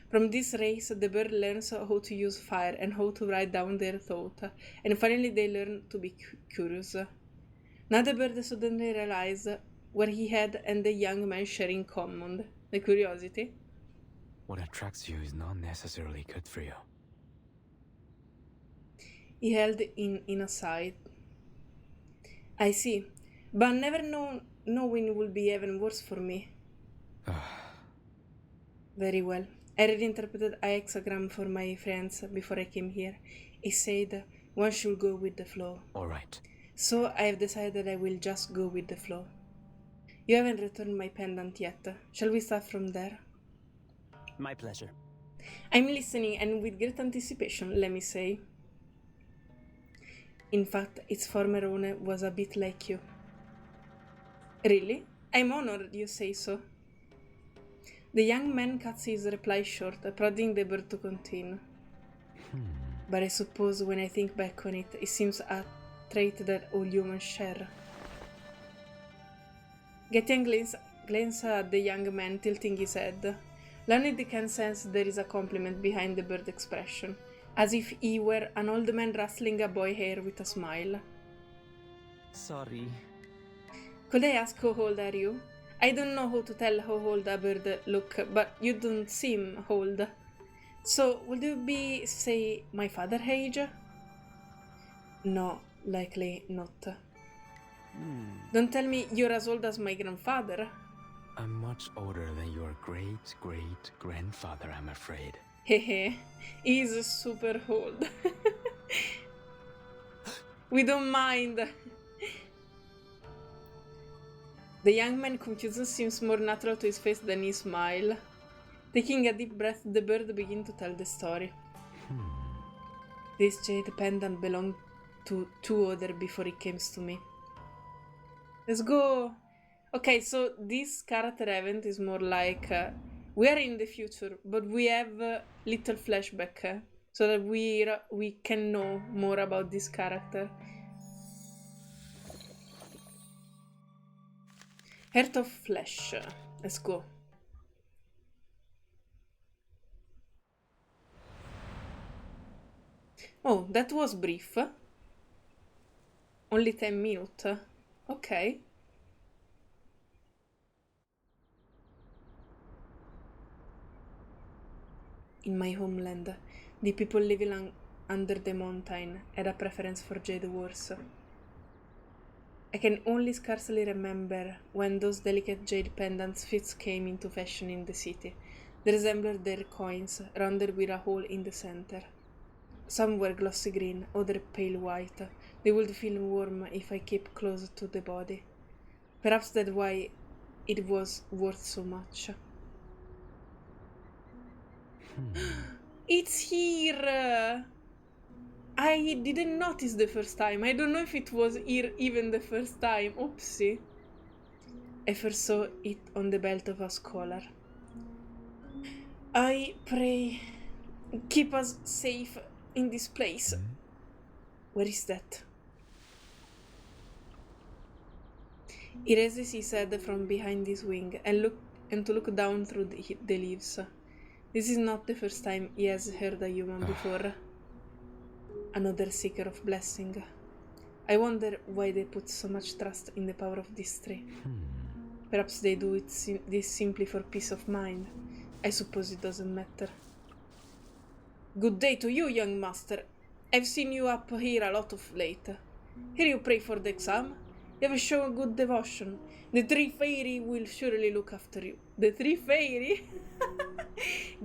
From this race, the bird learns how to use fire and how to write down their thought, and finally they learn to be curious. Now the bird suddenly realized what he had and the young man share in common, the curiosity. What attracts you is not necessarily good for you. He held in aside. I see, but never knowing will be even worse for me. Very well. I reinterpreted a hexagram for my friends before I came here. He said one should go with the flow. Alright. So I have decided I will just go with the flow. You haven't returned my pendant yet. Shall we start from there? My pleasure. I'm listening, and with great anticipation, let me say. In fact, its former owner was a bit like you. Really? I'm honored you say so. The young man cuts his reply short, prodding the bird to continue. But I suppose when I think back on it, it seems a trait that all humans share. Getian glanced at the young man, tilting his head. Leonard can sense there is a compliment behind the bird expression, as if he were an old man rustling a boy hair with a smile. Sorry. Could I ask how old are you? I don't know how to tell how old a bird look, but you don't seem old. So, would you be, say, my father's age? No, likely not. Don't tell me you're as old as my grandfather. I'm much older than your great-great-grandfather, I'm afraid. Hehe, he's super old. We don't mind. The young man's confusion seems more natural to his face than his smile. Taking a deep breath, the bird begins to tell the story. This jade pendant belonged to two others before it came to me. Let's go! Okay, so this character event is more like we are in the future, but we have little flashback so that we can know more about this character. Heart of Flesh. Let's go. Oh, that was brief. Only 10 minutes. Okay. In my homeland, the people living under the mountain had a preference for jade wars. I can only scarcely remember when those delicate jade pendants first came into fashion in the city. They resembled their coins, rounded with a hole in the center. Some were glossy green, others pale white. They would feel warm if I kept close to the body. Perhaps that's why it was worth so much. It's here! I didn't notice the first time. I don't know if it was here even the first time. Oopsie. I first saw it on the belt of a scholar. I pray, keep us safe in this place. Where is that? He raises his head from behind his wing and to look down through the leaves. This is not the first time he has heard a human before. Another seeker of blessing. I wonder why they put so much trust in the power of this tree. Perhaps they do this simply for peace of mind. I suppose it doesn't matter. Good day to you, young master. I've seen you up here a lot of late. Here you pray for the exam. You have shown good devotion. The three fairy will surely look after you. The three fairy?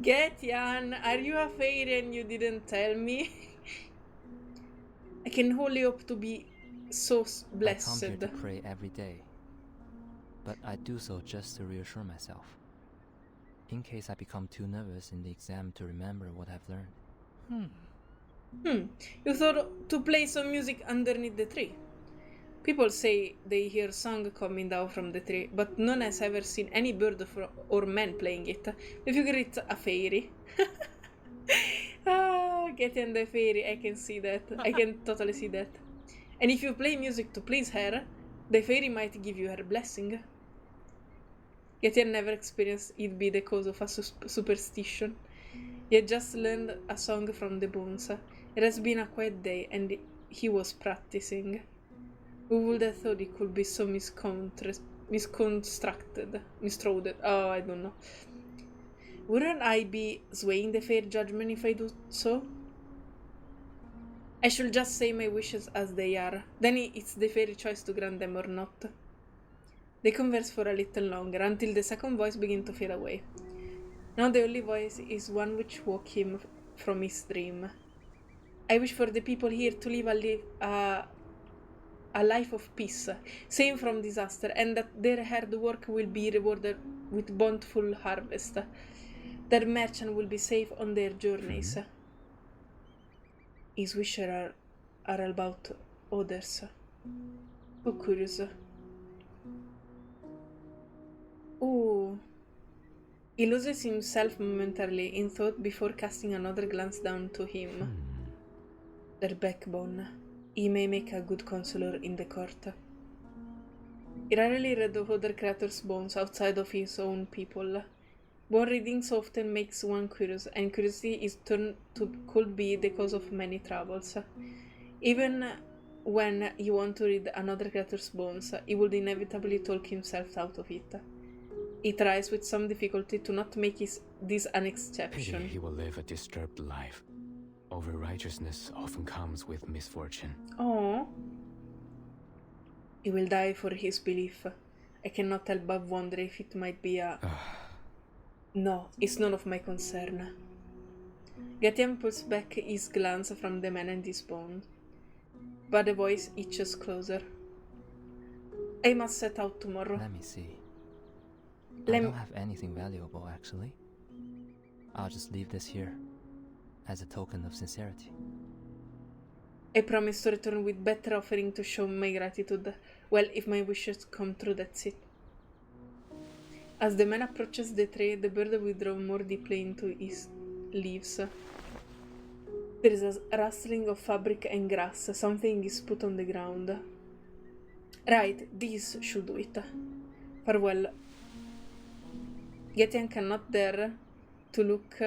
Getian, are you a fairy and you didn't tell me? I can only hope to be so blessed. I come here to pray every day, but I do so just to reassure myself, in case I become too nervous in the exam to remember what I've learned. You thought to play some music underneath the tree? People say they hear song coming down from the tree, but none has ever seen any bird or man playing it. They figure it's a fairy. Getting the fairy, I can see that. I can totally see that. And if you play music to please her, the fairy might give you her blessing. Getian never experienced it be the cause of a superstition. He had just learned a song from the bones. It has been a quiet day, and he was practicing. Who would have thought it could be so misconstrued? Oh, I don't know. Wouldn't I be swaying the fair judgment if I do so? I should just say my wishes as they are. Then it's the fairy choice to grant them or not. They converse for a little longer, until the second voice begins to fade away. Now the only voice is one which woke him from his dream. I wish for the people here to live a life of peace, safe from disaster, and that their hard work will be rewarded with bountiful harvest. Their merchant will be safe on their journeys. His wishes are about others. How curious. Oh. He loses himself momentarily in thought before casting another glance down to him. Their backbone. He may make a good counselor in the court. He rarely read of other creators' bones outside of his own people. Bone readings often makes one curious, and curiosity is turned to could be the cause of many troubles. Even when he wants to read another creature's bones, he would inevitably talk himself out of it. He tries with some difficulty to not make this an exception. Pity he will live a disturbed life. Over-righteousness often comes with misfortune. Oh. He will die for his belief. I cannot help but wonder if it might be a... No, it's none of my concern. Getian pulls back his glance from the man and his bone, but the voice itches closer. I must set out tomorrow. Let me see. I don't have anything valuable, actually. I'll just leave this here, as a token of sincerity. I promise to return with better offering to show my gratitude. Well, if my wishes come true, that's it. As the man approaches the tree, the bird withdraws more deeply into his leaves. There is a rustling of fabric and grass. Something is put on the ground. Right, this should do it. Farewell. Getian cannot dare to look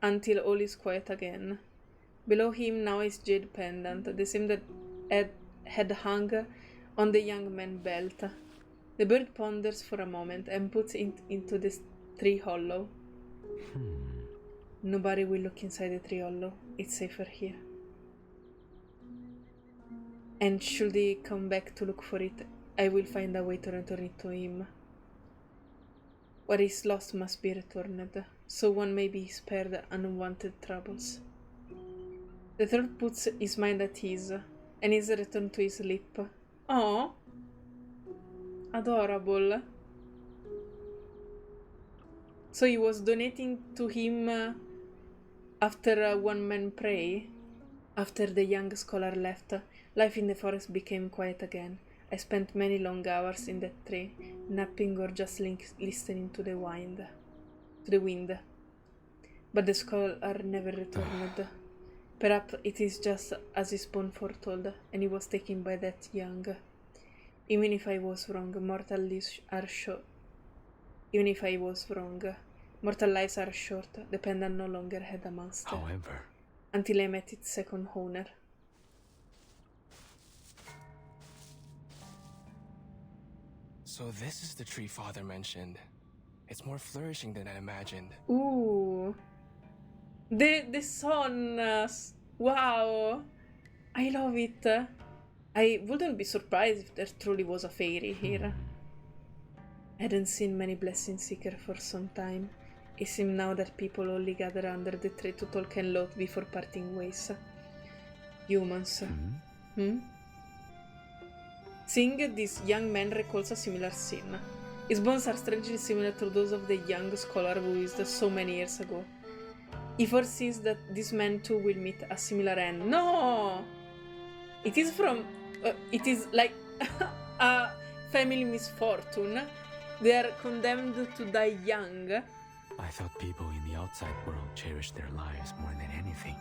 until all is quiet again. Below him now is Jade pendant, the same that had hung on the young man's belt. The bird ponders for a moment and puts it into the tree hollow. Nobody will look inside the tree hollow. It's safer here. And should he come back to look for it, I will find a way to return it to him. What is lost must be returned, so one may be spared unwanted troubles. The third puts his mind at ease, and is returned to his lip. Oh, adorable. So he was donating to him after one man pray. After the young scholar left, life in the forest became quiet again. I spent many long hours in that tree, napping or just listening to the wind. But the scholar never returned. Perhaps it is just as his bone foretold, and he was taken by that young. Even if I was wrong, mortal lives are short. Even if I was wrong, mortal lives are short. The pendant no longer had a master. However, until I met its second owner. So this is the tree father mentioned. It's more flourishing than I imagined. Ooh. The sun. Wow. I love it. I wouldn't be surprised if there truly was a fairy here. I hadn't seen many blessing seekers for some time. It seemed now that people only gather under the tree to talk and laugh before parting ways. Humans. Seeing this young man recalls a similar scene. His bones are strangely similar to those of the young scholar who used so many years ago. He foresees that this man too will meet a similar end. No! It is from... it is like a family misfortune. They are condemned to die young. I thought people in the outside world cherished their lives more than anything.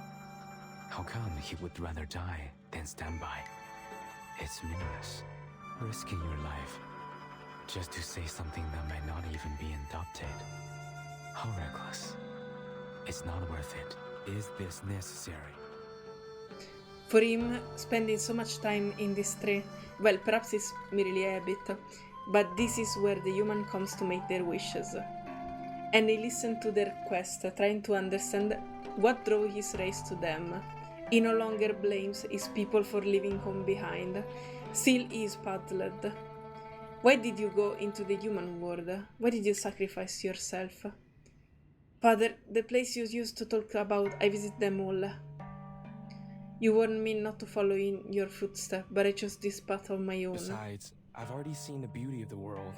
How come he would rather die than stand by? It's meaningless. Risking your life just to say something that might not even be adopted. How reckless. It's not worth it. Is this necessary? For him, spending so much time in this tree, well, perhaps it's merely a habit, but this is where the human comes to make their wishes. And he listened to their quest, trying to understand what drove his race to them. He no longer blames his people for leaving home behind. Still he is puzzled. Why did you go into the human world? Why did you sacrifice yourself? Father, the place you used to talk about, I visit them all. You warned me not to follow in your footsteps, but I chose this path on my own. Besides, I've already seen the beauty of the world.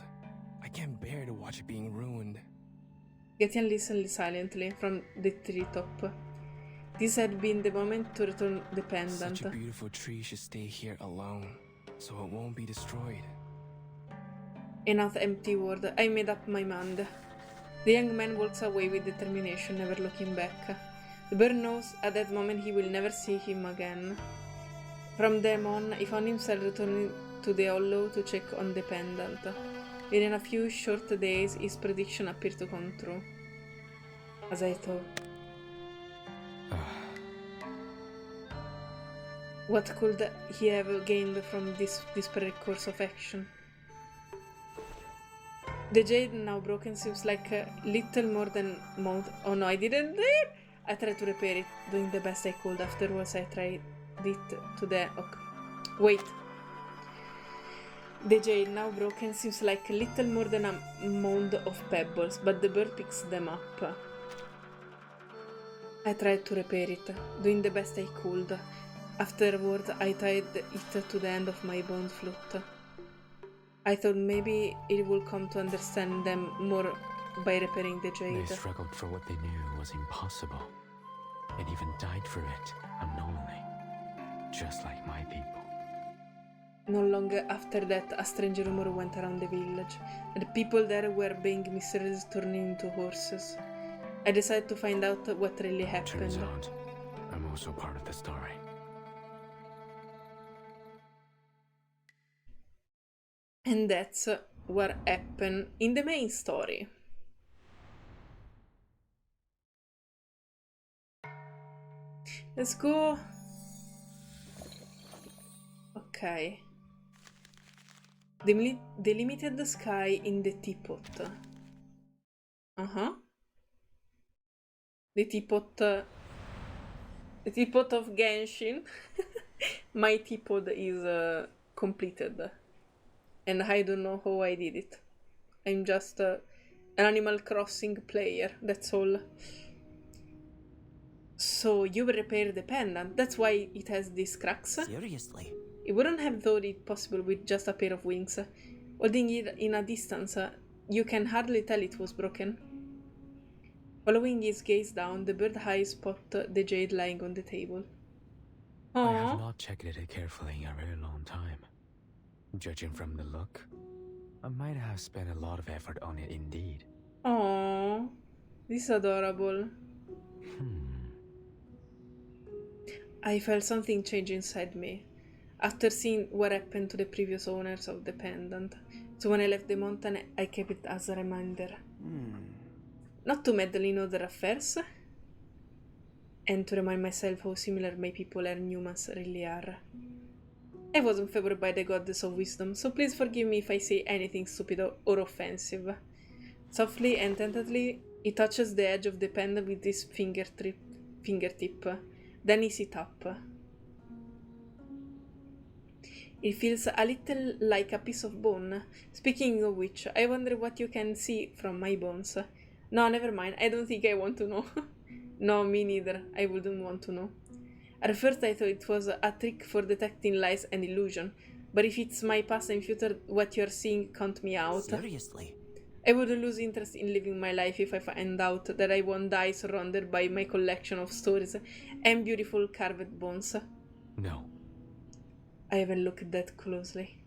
I can't bear to watch it being ruined. Getian listened silently from the treetop. This had been the moment to return the pendant. Such a beautiful tree should stay here alone, so it won't be destroyed. Enough empty word. I made up my mind. The young man walks away with determination, never looking back. The bird knows at that moment he will never see him again. From then on, he found himself returning to the hollow to check on the pendant. Within a few short days, his prediction appeared to come true. As I thought. What could he have gained from this disparate course of action? The jade, now broken, seems like a little more than Oh no, I didn't do it! I tried to repair it, doing the best I could. Afterwards, I tried it to the... Okay. Wait. The jade, now broken, seems like a little more than a mound of pebbles, but the bird picks them up. I tried to repair it, doing the best I could. Afterward, I tied it to the end of my bone flute. I thought maybe it would come to understand them more by repairing the jade. They struggled for what they knew was impossible, and even died for it unknowingly, just like my people. Not long after that, a strange rumor went around the village. The people there were being mysteriously turned into horses. I decided to find out what really happened. Turns out, I'm also part of the story. And that's what happened in the main story. Let's go. Okay. Delimited sky in the teapot. Uh-huh. The teapot of Genshin. My teapot is completed. And I don't know how I did it. I'm just an Animal Crossing player, that's all. So you repaired the pendant, that's why it has these cracks? Seriously? You wouldn't have thought it possible with just a pair of wings. Holding it in a distance, you can hardly tell it was broken. Following his gaze down, the bird eyes spot the jade lying on the table. Aww. I have not checked it carefully in a very long time. Judging from the look, I might have spent a lot of effort on it indeed. Aww, this is adorable. I felt something change inside me after seeing what happened to the previous owners of the pendant. So when I left the mountain, I kept it as a reminder. Not to meddle in other affairs, and to remind myself how similar my people and humans really are. I wasn't favored by the goddess of wisdom, so please forgive me if I say anything stupid or offensive. Softly and tentatively, he touches the edge of the pendant with his fingertip. Then he sits up. It feels a little like a piece of bone. Speaking of which, I wonder what you can see from my bones. No, never mind. I don't think I want to know. No, me neither. I wouldn't want to know. At first I thought it was a trick for detecting lies and illusion, but if it's my past and future, what you're seeing count me out. Seriously? I would lose interest in living my life if I find out that I won't die surrounded by my collection of stories and beautiful carved bones. No. I haven't looked that closely.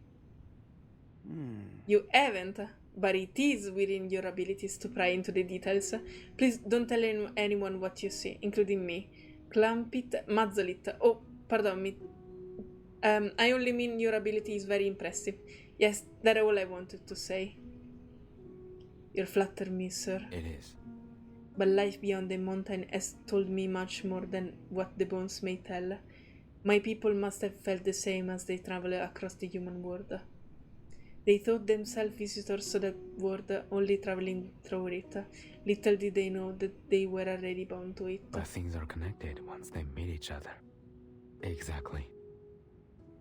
You haven't, but it is within your abilities to pry into the details. Please don't tell anyone what you see, including me. Clamp it, muzzle it. Oh, pardon me. I only mean your ability is very impressive. Yes, that's all I wanted to say. You flatter me, sir. It is. But life beyond the mountain has told me much more than what the bones may tell. My people must have felt the same as they traveled across the human world. They thought themselves visitors to that world, only traveling through it. Little did they know that they were already bound to it. But things are connected once they meet each other. Exactly.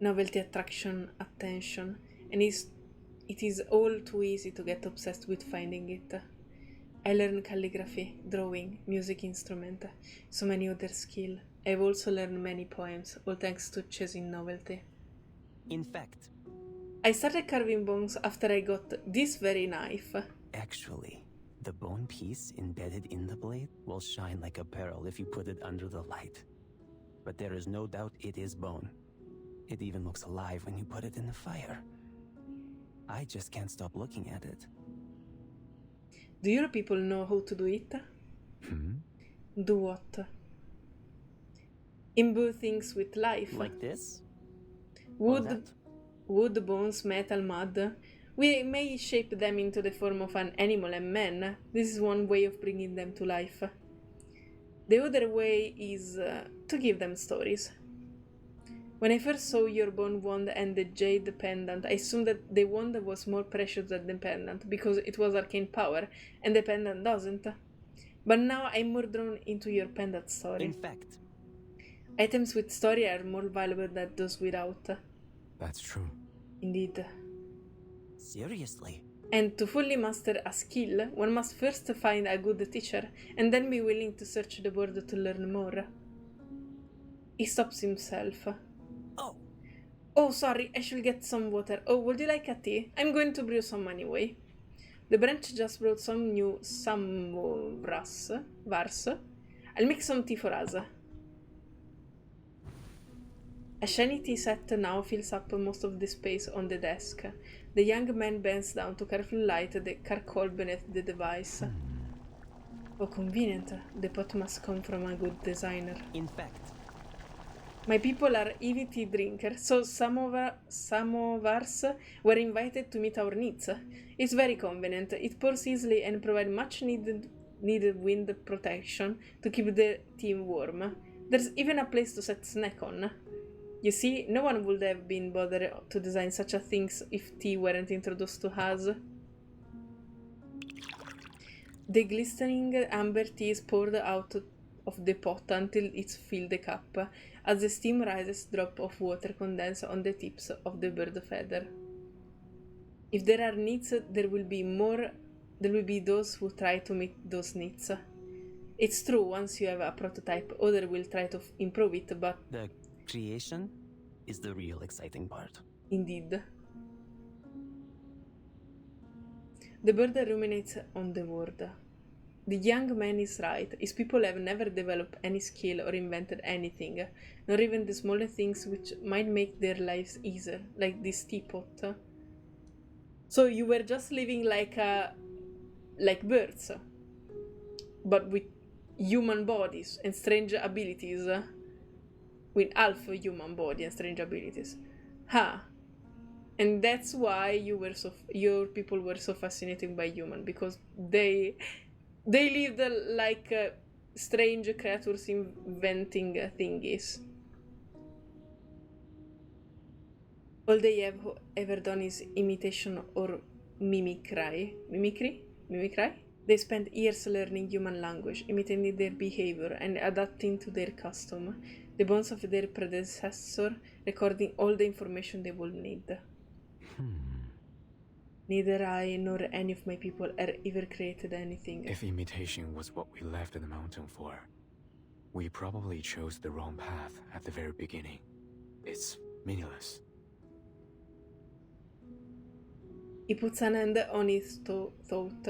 Novelty, attraction, attention, and it is all too easy to get obsessed with finding it. I learned calligraphy, drawing, music instrument, so many other skills. I've also learned many poems, all thanks to chasing novelty. In fact, I started carving bones after I got this very knife. actually, the bone piece embedded in the blade will shine like a pearl if you put it under the light. But there is no doubt it is bone. It even looks alive when you put it in the fire. I just can't stop looking at it. Do your people know how to do it? Do what? Imbue things with life. Like this? Wood, bones, metal, mud. We may shape them into the form of an animal and man. This is one way of bringing them to life. The other way is to give them stories. When I first saw your bone wand and the jade pendant, I assumed that the wand was more precious than the pendant because it was arcane power and the pendant doesn't. But now I'm more drawn into your pendant story. In fact, items with story are more valuable than those without. That's true. Indeed. Seriously? And to fully master a skill, one must first find a good teacher and then be willing to search the world to learn more. He stops himself. Oh, sorry, I should get some water. Oh, would you like a tea? I'm going to brew some anyway. The branch just brought some new samovars. I'll make some tea for us. A shiny tea set now fills up most of the space on the desk. The young man bends down to carefully light the charcoal beneath the device. Oh, convenient. The pot must come from a good designer. In fact, my people are heavy tea drinkers, so samovars were invited to meet our needs. It's very convenient. It pours easily and provides much needed wind protection to keep the tea warm. There's even a place to set snack on. You see, no one would have been bothered to design such a thing if tea weren't introduced to us. The glistening amber tea is poured out of the pot until it's filled the cup. As the steam rises, drops of water condense on the tips of the bird feather. If there are needs, there will be those who try to meet those needs. It's true, once you have a prototype, others will try to improve it, but the creation is the real exciting part. Indeed. The bird ruminates on the word. The young man is right. His people have never developed any skill or invented anything, nor even the smallest things which might make their lives easier, like this teapot. So you were just living like birds, but with human bodies and strange abilities. With half a human body and strange abilities. And that's why your people were so fascinated by human, because they lived like strange creatures inventing thingies. All they have ever done is imitation or mimicry. Mimicry? They spent years learning human language, imitating their behavior, and adapting to their custom. The bones of their predecessor, recording all the information they will need. Neither I nor any of my people ever created anything. If imitation was what we left the mountain for, we probably chose the wrong path at the very beginning. It's meaningless. He puts an end on his thought.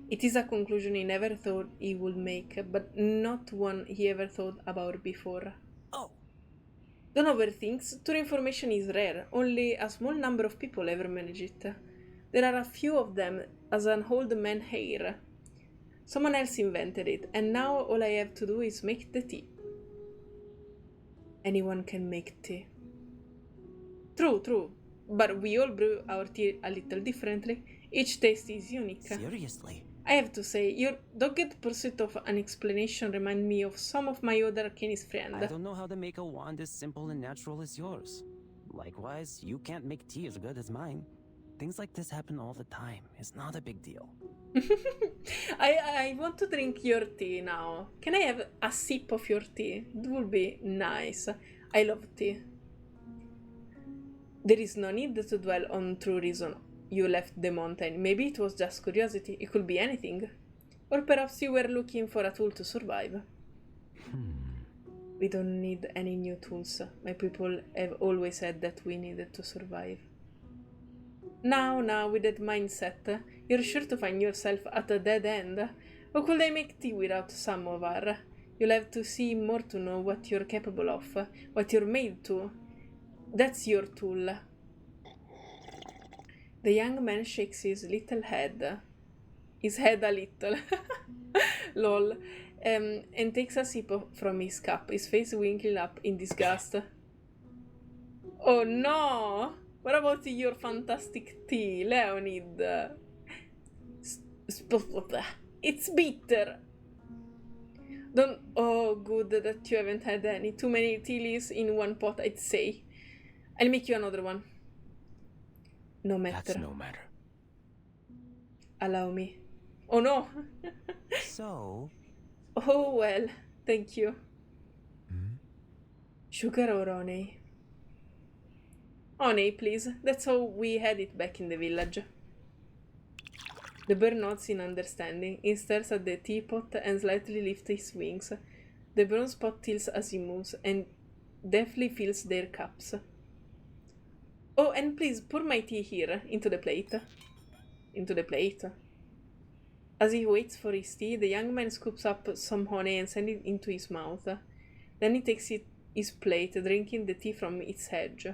It is a conclusion he never thought he would make, but not one he ever thought about before. Oh! Don't overthink. True information is rare. Only a small number of people ever manage it. There are a few of them, as an old man hair. Someone else invented it, and now all I have to do is make the tea. Anyone can make tea. True. But we all brew our tea a little differently. Each taste is unique. Seriously? I have to say, your dogged pursuit of an explanation reminds me of some of my other Kenny's friends. I don't know how to make a wand as simple and natural as yours. Likewise, you can't make tea as good as mine. Things like this happen all the time. It's not a big deal. I want to drink your tea now. Can I have a sip of your tea? It would be nice. I love tea. There is no need to dwell on true reason. You left the mountain. Maybe it was just curiosity. It could be anything. Or perhaps you were looking for a tool to survive. We don't need any new tools. My people have always said that we needed to survive. Now, with that mindset, you're sure to find yourself at a dead end. How could I make tea without samovar? You'll have to see more to know what you're capable of, what you're made to. That's your tool. The young man shakes his little head. His head a little. Lol. And takes a sip from his cup, his face winking up in disgust. Oh no! What about your fantastic tea, Leonid? It's bitter. Don't. Oh, good that you haven't had any. Too many tea leaves in one pot, I'd say. I'll make you another one. No matter. That's no matter. Allow me. Oh no. So? Oh well, thank you. Sugar or honey? Honey, please. That's how we had it back in the village. The bird nods in understanding. He stares at the teapot and slightly lifts his wings. The bronze pot tilts as he moves and deftly fills their cups. Oh, and please pour my tea here, into the plate. Into the plate. As he waits for his tea, the young man scoops up some honey and sends it into his mouth. Then he takes his plate, drinking the tea from its edge.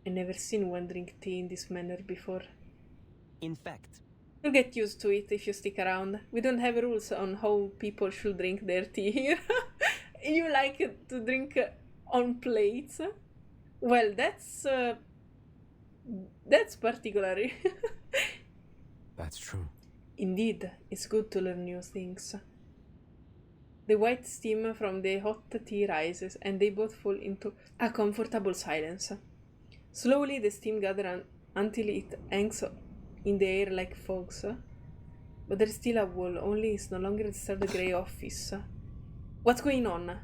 I've never seen one drink tea in this manner before. In fact, you'll get used to it if you stick around. We don't have rules on how people should drink their tea here. You like to drink on plates? Well, that's particular. That's true. Indeed, it's good to learn new things. The white steam from the hot tea rises, and they both fall into a comfortable silence. Slowly, the steam gathers until it hangs in the air like fogs. But there's still a wall, only it's no longer the starred grey office. What's going on?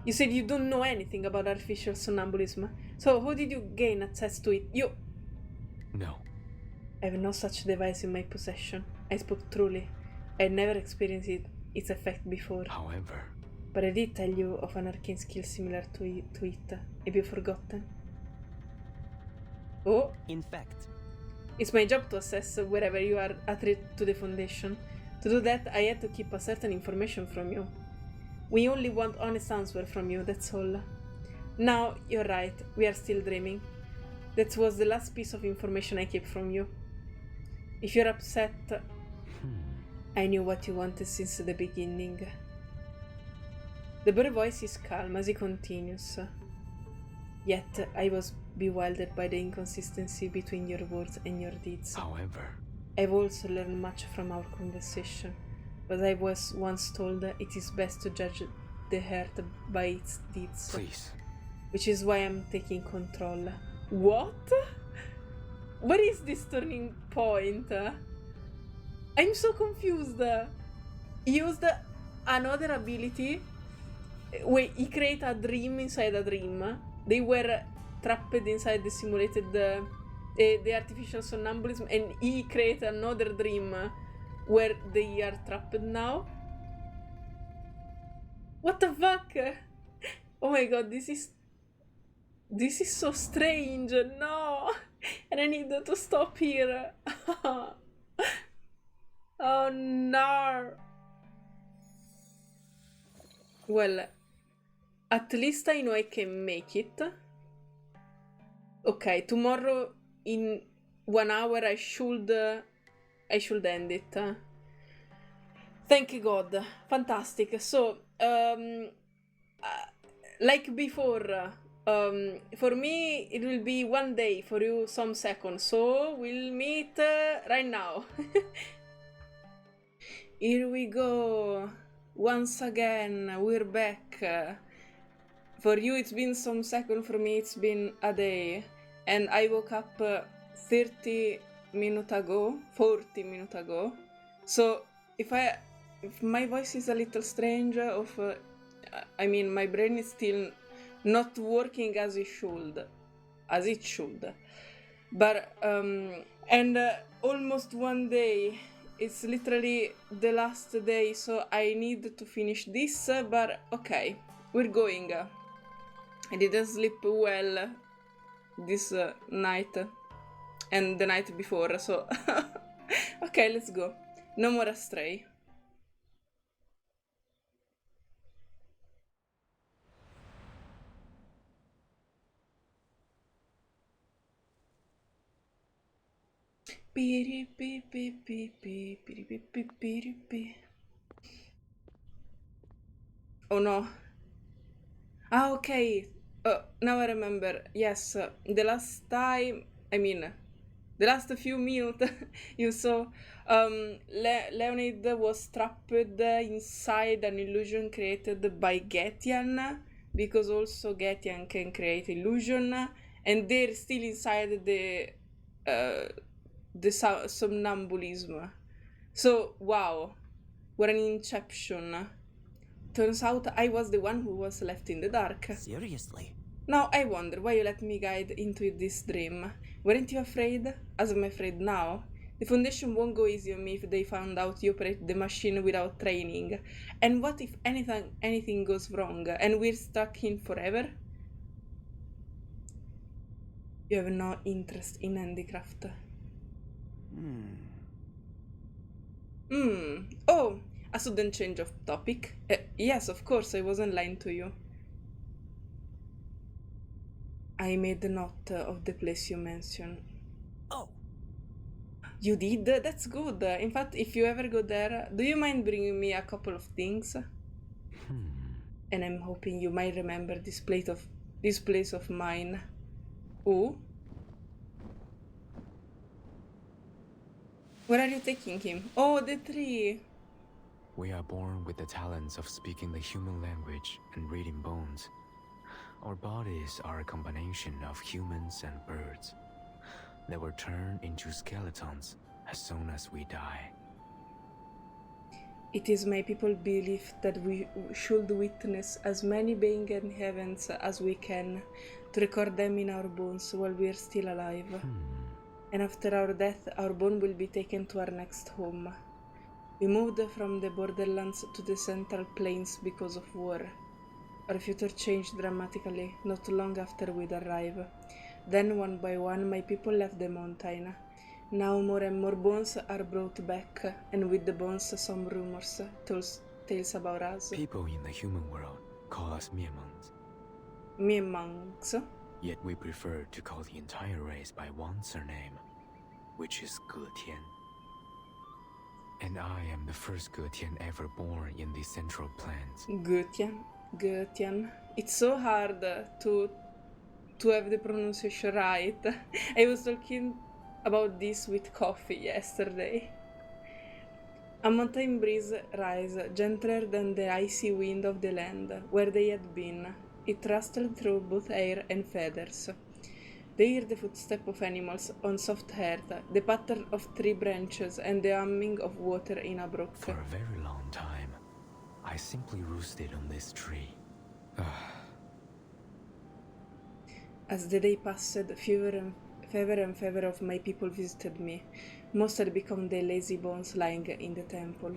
You said you don't know anything about artificial somnambulism, so how did you gain access to it? No. I have no such device in my possession. I spoke truly. I had never experienced its effect before. However... But I did tell you of an arcane skill similar to it. Have you forgotten? Oh! In fact... It's my job to assess wherever you are a threat to the Foundation. To do that, I had to keep a certain information from you. We only want honest answer from you, that's all. Now, you're right, we are still dreaming. That was the last piece of information I kept from you. If you're upset, I knew what you wanted since the beginning. The bird voice is calm as he continues. Yet, I was bewildered by the inconsistency between your words and your deeds. However... I've also learned much from our conversation, but I was once told that it is best to judge the heart by its deeds. Please. Which is why I'm taking control. What? Where is this turning point? I'm so confused. He used another ability where he created a dream inside a dream. They were trapped inside the simulated, the artificial somnambulism, and he created another dream where they are trapped now. What the fuck? Oh my god, this is so strange. No, and I need to stop here. Oh no. Well, at least I know I can make it. Okay, tomorrow in 1 hour I should end it. Thank God. Fantastic. So, like before, for me it will be 1 day, for you some seconds. So we'll meet right now. Here we go. Once again, we're back. For you it's been some seconds, for me it's been a day. And I woke up 40 minutes ago. So if my voice is a little strange, I mean my brain is still not working as it should. But and almost 1 day. It's literally the last day, so I need to finish this, but okay, we're going. I didn't sleep well this night and the night before, so okay, let's go. No more Astray. Oh no. Ah, okay. Now I remember. Yes, the last time, I mean, the last few minutes you saw, Leonid was trapped inside an illusion created by GETIAN, because also GETIAN can create illusion, and they're still inside the somnambulism. So, wow, what an inception. Turns out I was the one who was left in the dark. Seriously? Now I wonder why you let me guide into this dream. Weren't you afraid? As I'm afraid now. The Foundation won't go easy on me if they found out you operate the machine without training. And what if anything goes wrong and we're stuck in forever? You have no interest in handicraft. Oh, a sudden change of topic. Yes, of course, I wasn't lying to you. I made a note of the place you mentioned. Oh. You did? That's good. In fact, if you ever go there, do you mind bringing me a couple of things? And I'm hoping you might remember this place of mine. Ooh. Where are you taking him? Oh, the tree. We are born with the talents of speaking the human language and reading bones. Our bodies are a combination of humans and birds. They will turn into skeletons as soon as we die. It is my people's belief that we should witness as many beings in heavens as we can to record them in our bones while we are still alive. And after our death, our bone will be taken to our next home. We moved from the borderlands to the central plains because of war. Our future changed dramatically not long after we'd arrive. Then, one by one, my people left the mountain. Now more and more bones are brought back, and with the bones some rumors, tales about us. People in the human world call us Miemangs. Miemangs? Yet we prefer to call the entire race by one surname, which is Getian. And I am the first Getian ever born in the Central Plains. Getian. It's so hard to have the pronunciation right. I was talking about this with coffee yesterday. A mountain breeze rise, gentler than the icy wind of the land where they had been. It rustled through both air and feathers. They hear the footsteps of animals on soft earth, the patter of tree branches, and the humming of water in a brook. For a very long time, I simply roosted on this tree. As the day passed, fewer and fewer of my people visited me. Most had become the lazy bones lying in the temple.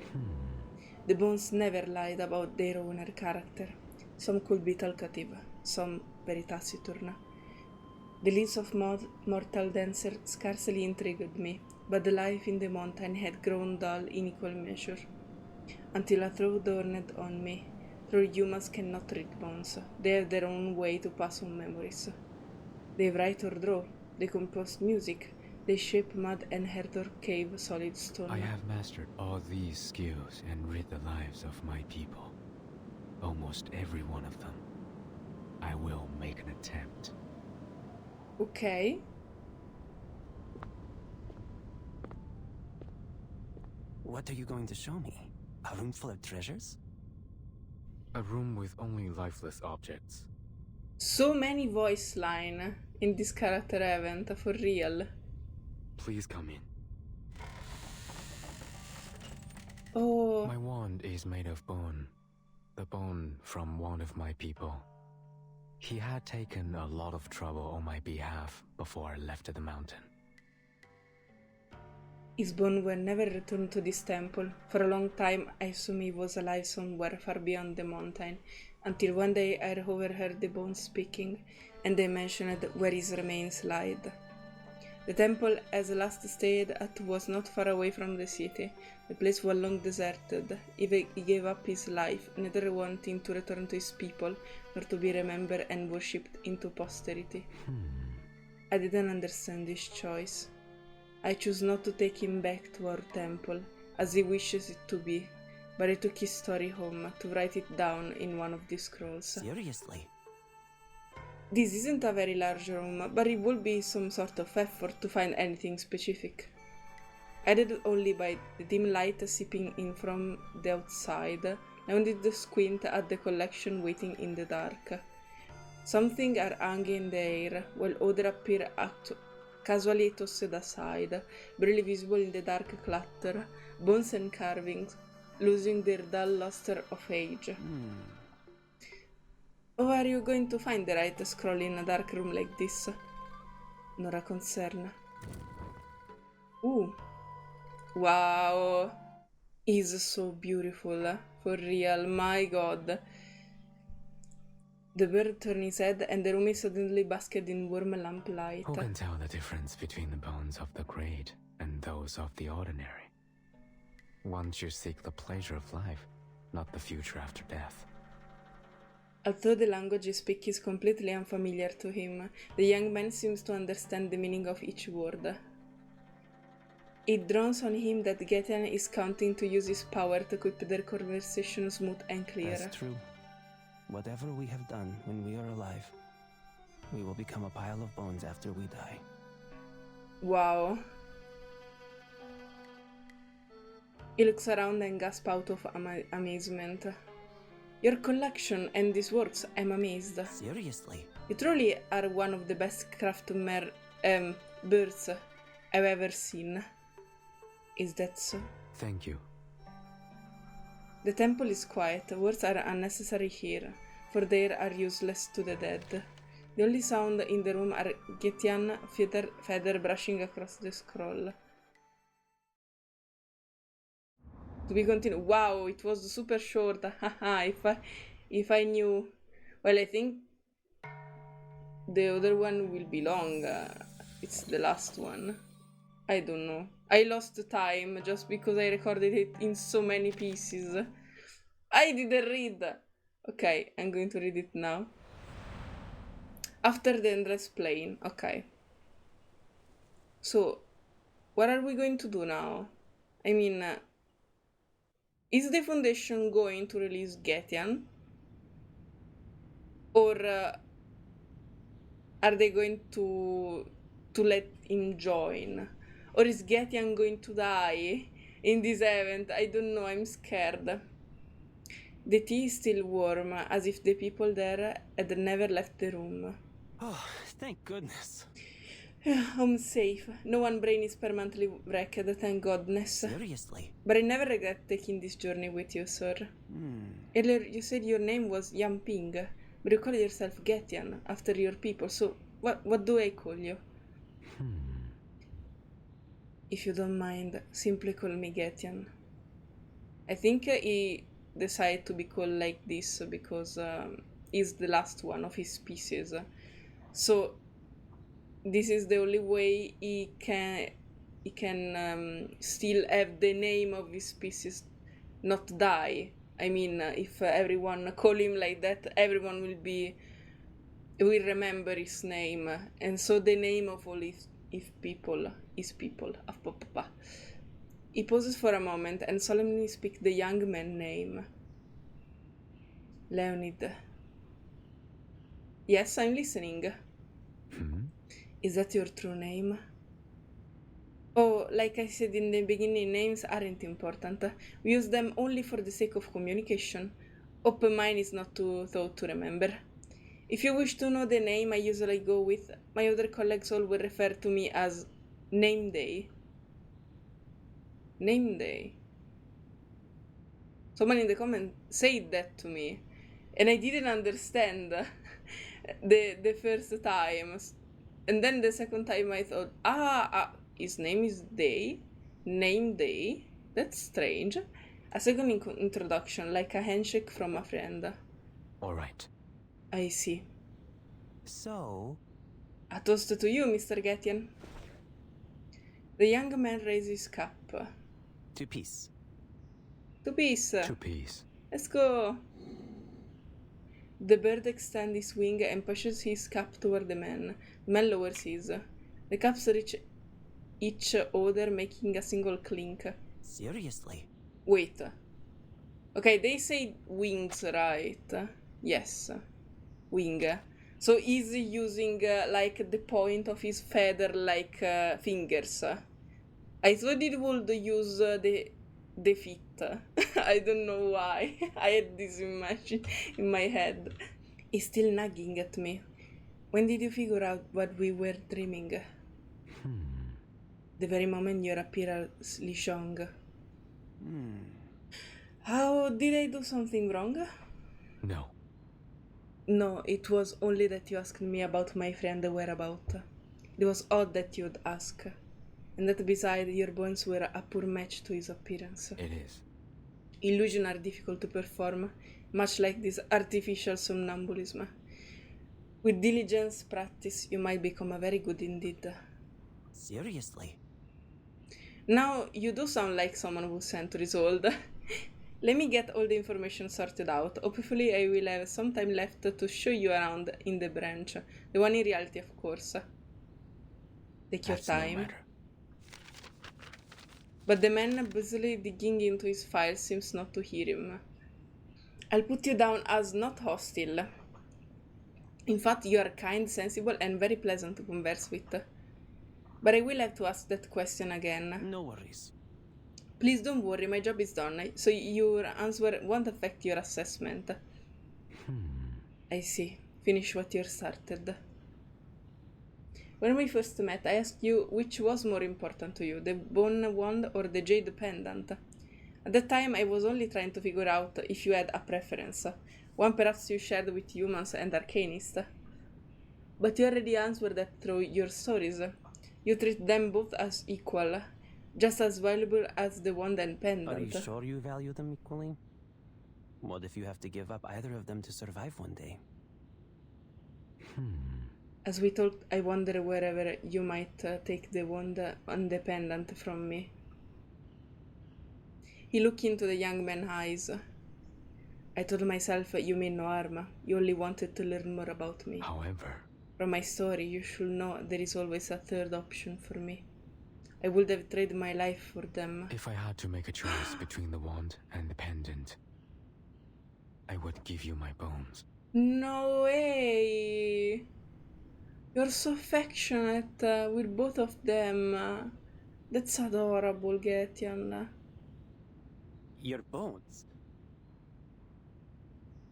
The bones never lied about their owner character. Some could be talkative, some very taciturn. The lives of mortal dancer scarcely intrigued me, but the life in the mountain had grown dull in equal measure, until a thought dawned on me. Though humans cannot read bones, they have their own way to pass on memories. They write or draw, they compose music, they shape mud and herd or cave solid stone. I have mastered all these skills and rid the lives of my people. Almost every one of them. I will make an attempt. Okay. What are you going to show me? A room full of treasures? A room with only lifeless objects. So many voice line in this character event, for real. Please come in. Oh. My wand is made of bone. The bone from one of my people. He had taken a lot of trouble on my behalf before I left the mountain. His bones were never returned to this temple. For a long time, I assumed he was alive somewhere far beyond the mountain, until one day I overheard the bones speaking, and they mentioned where his remains lied. The temple, as last stayed at, was not far away from the city. The place was long deserted. He gave up his life, neither wanting to return to his people, nor to be remembered and worshipped into posterity. I didn't understand this choice. I chose not to take him back to our temple, as he wishes it to be, but I took his story home to write it down in one of these scrolls. Seriously? This isn't a very large room, but it would be some sort of effort to find anything specific. Aided only by the dim light seeping in from the outside, Leon did squint at the collection waiting in the dark. Some things are hanging in the air, while others appear casually tossed aside, barely visible in the dark clutter, bones and carvings, losing their dull luster of age. How are you going to find the right scroll in a dark room like this? Nora concern. Ooh. Wow. Is so beautiful. For real, my god. The bird turned his head and the room is suddenly basked in warm lamplight. Who can tell the difference between the bones of the great and those of the ordinary? One should seek the pleasure of life, not the future after death. Although the language he speaks is completely unfamiliar to him, the young man seems to understand the meaning of each word. It dawns on him that GETIAN is counting to use his power to keep their conversation smooth and clear. That's true. Whatever we have done when we are alive, we will become a pile of bones after we die. Wow. He looks around and gasps out of amazement. Your collection and these works, I'm amazed. Seriously? You truly are one of the best craftsmen birds I've ever seen. Is that so? Thank you. The temple is quiet. Words are unnecessary here, for they are useless to the dead. The only sound in the room are GETIAN feather brushing across the scroll. To be continued. Wow, it was super short. Haha, if I knew. Well, I think the other one will be long. It's the last one. I don't know. I lost time just because I recorded it in so many pieces. I didn't read. Okay, I'm going to read it now. After the endless plane. Okay. So, what are we going to do now? I mean, is the Foundation going to release GETIAN? Or are they going to let him join? Or is GETIAN going to die in this event? I don't know, I'm scared. The tea is still warm, as if the people there had never left the room. Oh, thank goodness. I'm safe. No one brain is permanently wrecked, thank goodness. Seriously? But I never regret taking this journey with you, sir. Earlier you said your name was Yamping, but you call yourself Getian, after your people, so what do I call you? If you don't mind, simply call me Getian. I think he decided to be called like this because he's the last one of his species. So this is the only way he can still have the name of his species not die. I mean, if everyone call him like that, everyone will remember his name, and so the name of all his people is people. He pauses for a moment and solemnly speaks the young man's name. Leonid. Yes, I'm listening. Is that your true name? Oh, like I said in the beginning, names aren't important. We use them only for the sake of communication. Hope mine is not too thought to remember. If you wish to know the name I usually go with, my other colleagues all will refer to me as Name Day. Name Day. Someone in the comment said that to me, and I didn't understand the first time. And then the second time I thought, his name is Day? Name Day? That's strange. A second introduction, like a handshake from a friend. Alright. I see. So? A toast to you, Mr. Getian. The young man raises his cup. To peace. To peace. To peace. Let's go. The bird extends his wing and pushes his cup toward the man. The man lowers his. The cups reach each other, making a single clink. Seriously? Wait. Okay, they say wings, right? Yes. Wing. So he's using like the point of his feather like fingers. I thought it would use the feet. I don't know why. I had this image in my head. He's still nagging at me. When did you figure out what we were dreaming? The very moment you appear as LIZHENG. How did I do something wrong? No. No, it was only that you asked me about my friend whereabouts. It was odd that you'd ask. And that besides, your bones were a poor match to his appearance. It is. Illusions are difficult to perform, much like this artificial somnambulism. With diligence practice, you might become a very good indeed. Seriously? Now, you do sound like someone who's centuries old. Let me get all the information sorted out. Hopefully I will have some time left to show you around in the branch. The one in reality, of course. Take your time. No matter. But the man busily digging into his file seems not to hear him. I'll put you down as not hostile. In fact, you are kind, sensible, and very pleasant to converse with. But I will have to ask that question again. No worries. Please don't worry, my job is done, so your answer won't affect your assessment. I see. Finish what you started. When we first met, I asked you which was more important to you, the bone wand or the jade pendant. At that time, I was only trying to figure out if you had a preference, one perhaps you shared with humans and arcanists. But you already answered that through your stories. You treat them both as equal, just as valuable as the wand and pendant. Are you sure you value them equally? What if you have to give up either of them to survive one day? As we talked, I wonder wherever you might take the wand and the pendant from me. He looked into the young man's eyes. I told myself you mean no harm. You only wanted to learn more about me. However, from my story, you should know there is always a third option for me. I would have traded my life for them. if I had to make a choice between the wand and the pendant, I would give you my bones. No way! You're so affectionate with both of them. That's adorable, Getian. Your bones?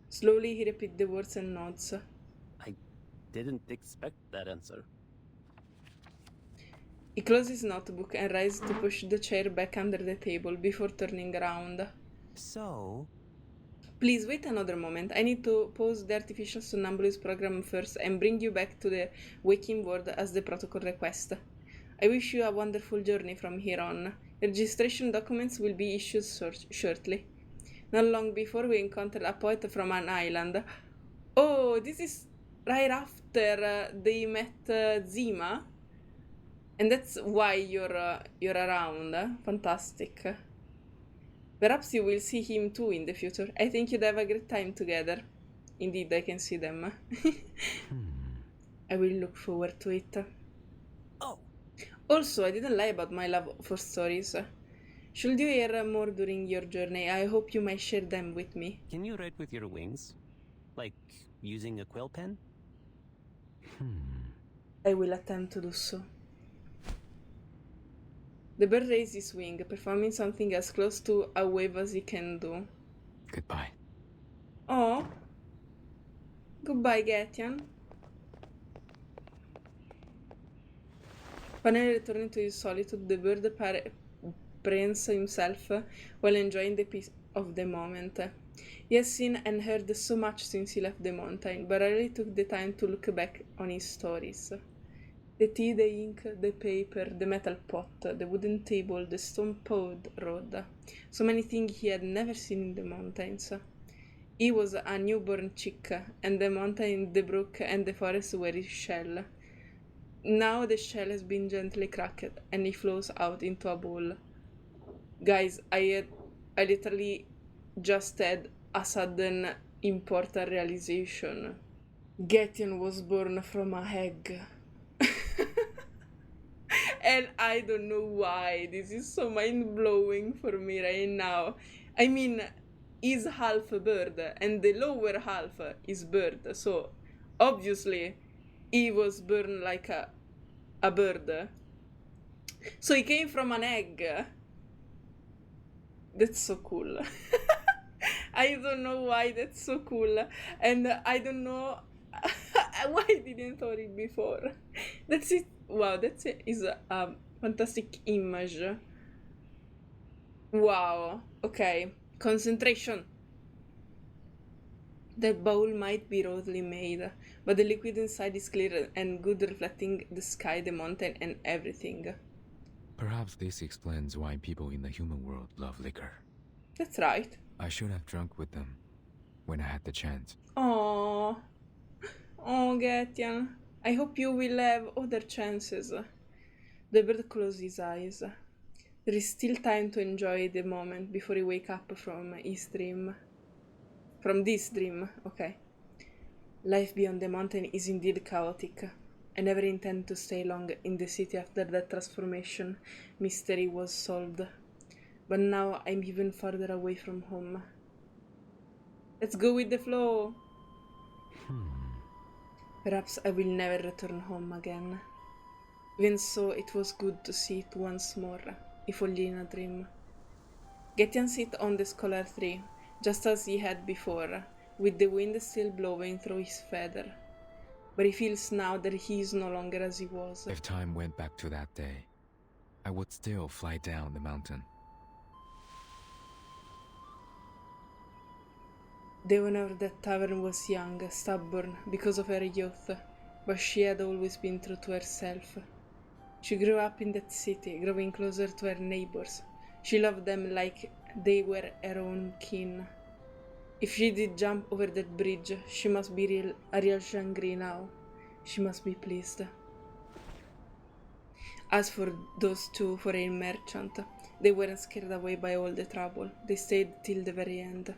Slowly he repeats the words and nods. didn't expect that answer. He closed his notebook and rises to push the chair back under the table before turning around. So, Please wait another moment. I need to pause the artificial somnambulist program first and bring you back to the waking world as the protocol requests. I wish you a wonderful journey from here on. Registration documents will be issued shortly. Not long before we encountered a poet from an island. Oh, this is right after they met Zima. And that's why you're around. Fantastic. Perhaps you will see him too in the future. I think you'd have a great time together. Indeed, I can see them. I will look forward to it. oh, Also, I didn't lie about my love for stories. Should you hear more during your journey, I hope you might share them with me. can you write with your wings? Like using a quill pen? I will attempt to do so. The bird raised his wing, performing something as close to a wave as he can do. Goodbye. Oh. Goodbye, Getian. Finally returning to his solitude, the bird pranes himself while enjoying the peace of the moment. He has seen and heard so much since he left the mountain, but rarely took the time to look back on his stories. The tea, the ink, the paper, the metal pot, the wooden table, the stone-paved road. So many things he had never seen in the mountains. He was a newborn chick, and the mountain, the brook, and the forest were his shell. Now the shell has been gently cracked, and he flows out into a bowl. Guys, I literally just had a sudden important realization. Getian was born from a egg. And I don't know why. This is so mind-blowing for me right now. I mean, he's half a bird, and the lower half is bird. So, obviously, he was born like a bird. So he came from an egg. That's so cool. I don't know why that's so cool. And I don't know why I didn't thought it before. That's it. Wow, that's it. Is a fantastic image. Wow. Okay. Concentration. That bowl might be roughly made, but the liquid inside is clear and good, reflecting the sky, the mountain, and everything. Perhaps this explains why people in the human world love liquor. That's right. I should have drunk with them when I had the chance. Oh, Getian. I hope you will have other chances. The bird closed his eyes. There is still time to enjoy the moment before he wakes up from his dream. From this dream, okay. Life beyond the mountain is indeed chaotic. I never intend to stay long in the city after that transformation mystery was solved. But now I'm even farther away from home. Let's go with the flow. Perhaps I will never return home again. Even so, it was good to see it once more, if only in a dream. Getian sat on the scholar tree, just as he had before, with the wind still blowing through his feather. But he feels now that he is no longer as he was. If time went back to that day, I would still fly down the mountain. The owner of that tavern was young, stubborn, because of her youth, but she had always been true to herself. She grew up in that city, growing closer to her neighbors. She loved them like they were her own kin. If she did jump over that bridge, she must be a real Shangri now. She must be pleased. As for those two foreign merchants, they weren't scared away by all the trouble. They stayed till the very end.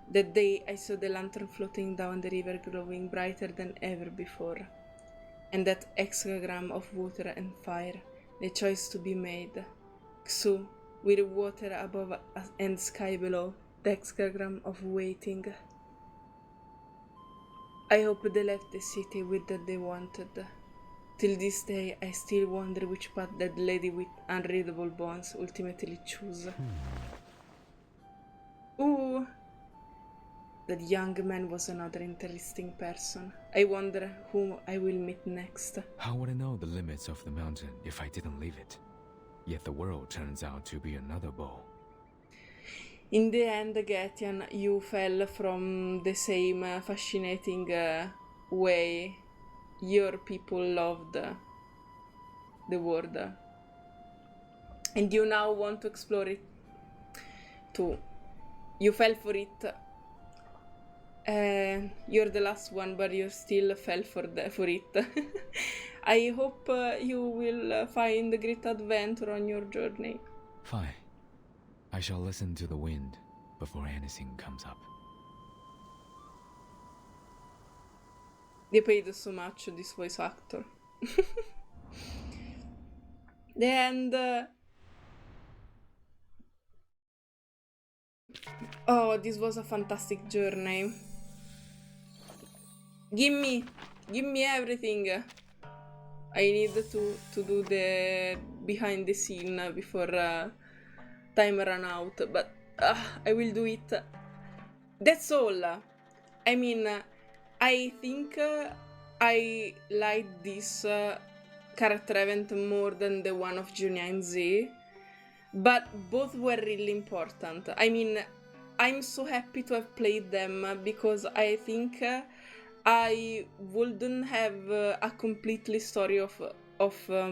That day I saw the lantern floating down the river, glowing brighter than ever before. And that hexagram of water and fire, the choice to be made. Xu, with water above and sky below, the hexagram of waiting. I hope they left the city with that they wanted. Till this day I still wonder which path that lady with unreadable bones ultimately chose. Ooh! That young man was another interesting person. I wonder whom I will meet next. How would I know the limits of the mountain if I didn't leave it? Yet the world turns out to be another bowl. In the end, Getian, you fell from the same fascinating way your people loved the world. And you now want to explore it too. You fell for it. You're the last one, but you still fell for it. I hope you will find a great adventure on your journey. Fine. I shall listen to the wind before anything comes up. They paid so much, this voice actor. And oh, this was a fantastic journey. Give me everything. I need to do the behind the scene before time run out, but I will do it. That's all. I mean, I think I like this character event more than the one of GETIAN'S, but both were really important. I mean, I'm so happy to have played them because I think I wouldn't have a complete story of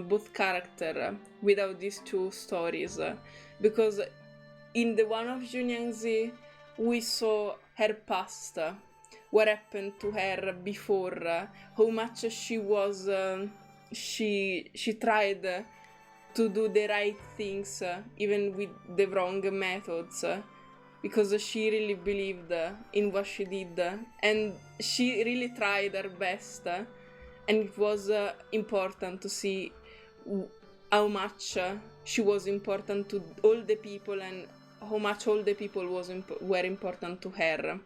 both characters without these two stories, because in the one of GETIAN'S we saw her past, what happened to her before, how much she was she tried to do the right things even with the wrong methods, because she really believed in what she did and she really tried her best, and it was important to see how much she was important to all the people and how much all the people were important to her.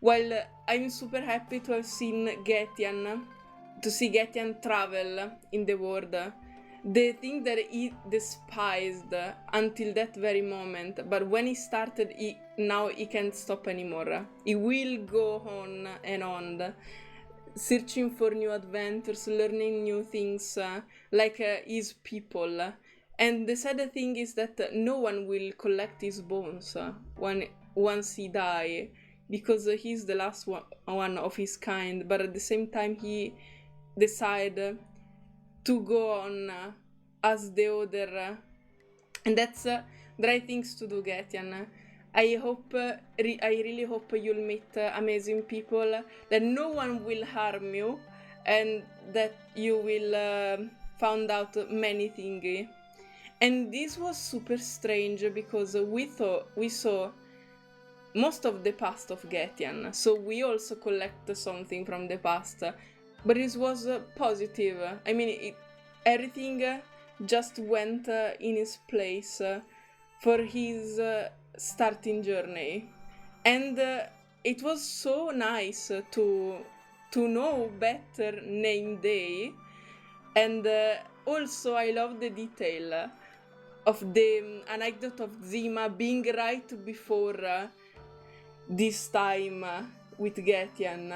While I'm super happy to have seen Getian, to see Getian travel in the world, the thing that he despised until that very moment, but when he started, now he can't stop anymore. He will go on and on, searching for new adventures, learning new things, like his people. And the sad thing is that no one will collect his bones once he die, because he's the last one of his kind, but at the same time he decided to go on as the other, and that's the right things to do, Getian. I really hope you'll meet amazing people, that no one will harm you, and that you will find out many things. And this was super strange because we saw most of the past of Getian, so we also collect something from the past, but it was positive. I mean, everything just went in its place for his starting journey, and it was so nice to know better name day. And also I love the detail of the anecdote of Zima being right before this time with Getian.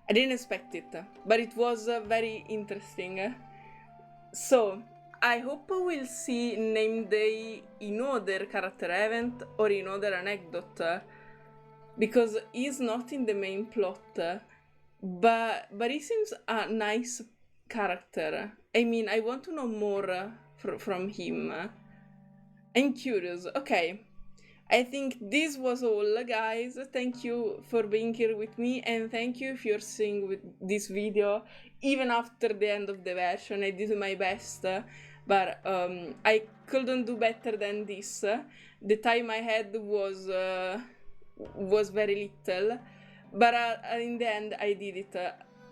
I didn't expect it, but it was very interesting. So I hope we'll see name day in other character event or in other anecdote, because he's not in the main plot, but he seems a nice character. I mean, I want to know more from him. I'm curious. Okay, I think this was all, guys. Thank you for being here with me, and thank you if you're seeing this video even after the end of the version. I did my best, but I couldn't do better than this. The time I had was very little, but in the end I did it.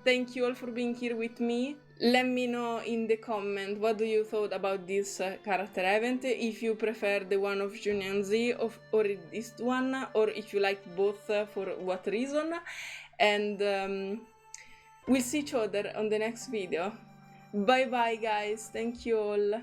Thank you all for being here with me. Let me know in the comment what do you thought about this character event, if you prefer the one of GETIAN'S or this one, or if you like both, for what reason. And we'll see each other on the next video. Bye bye, guys. Thank you all.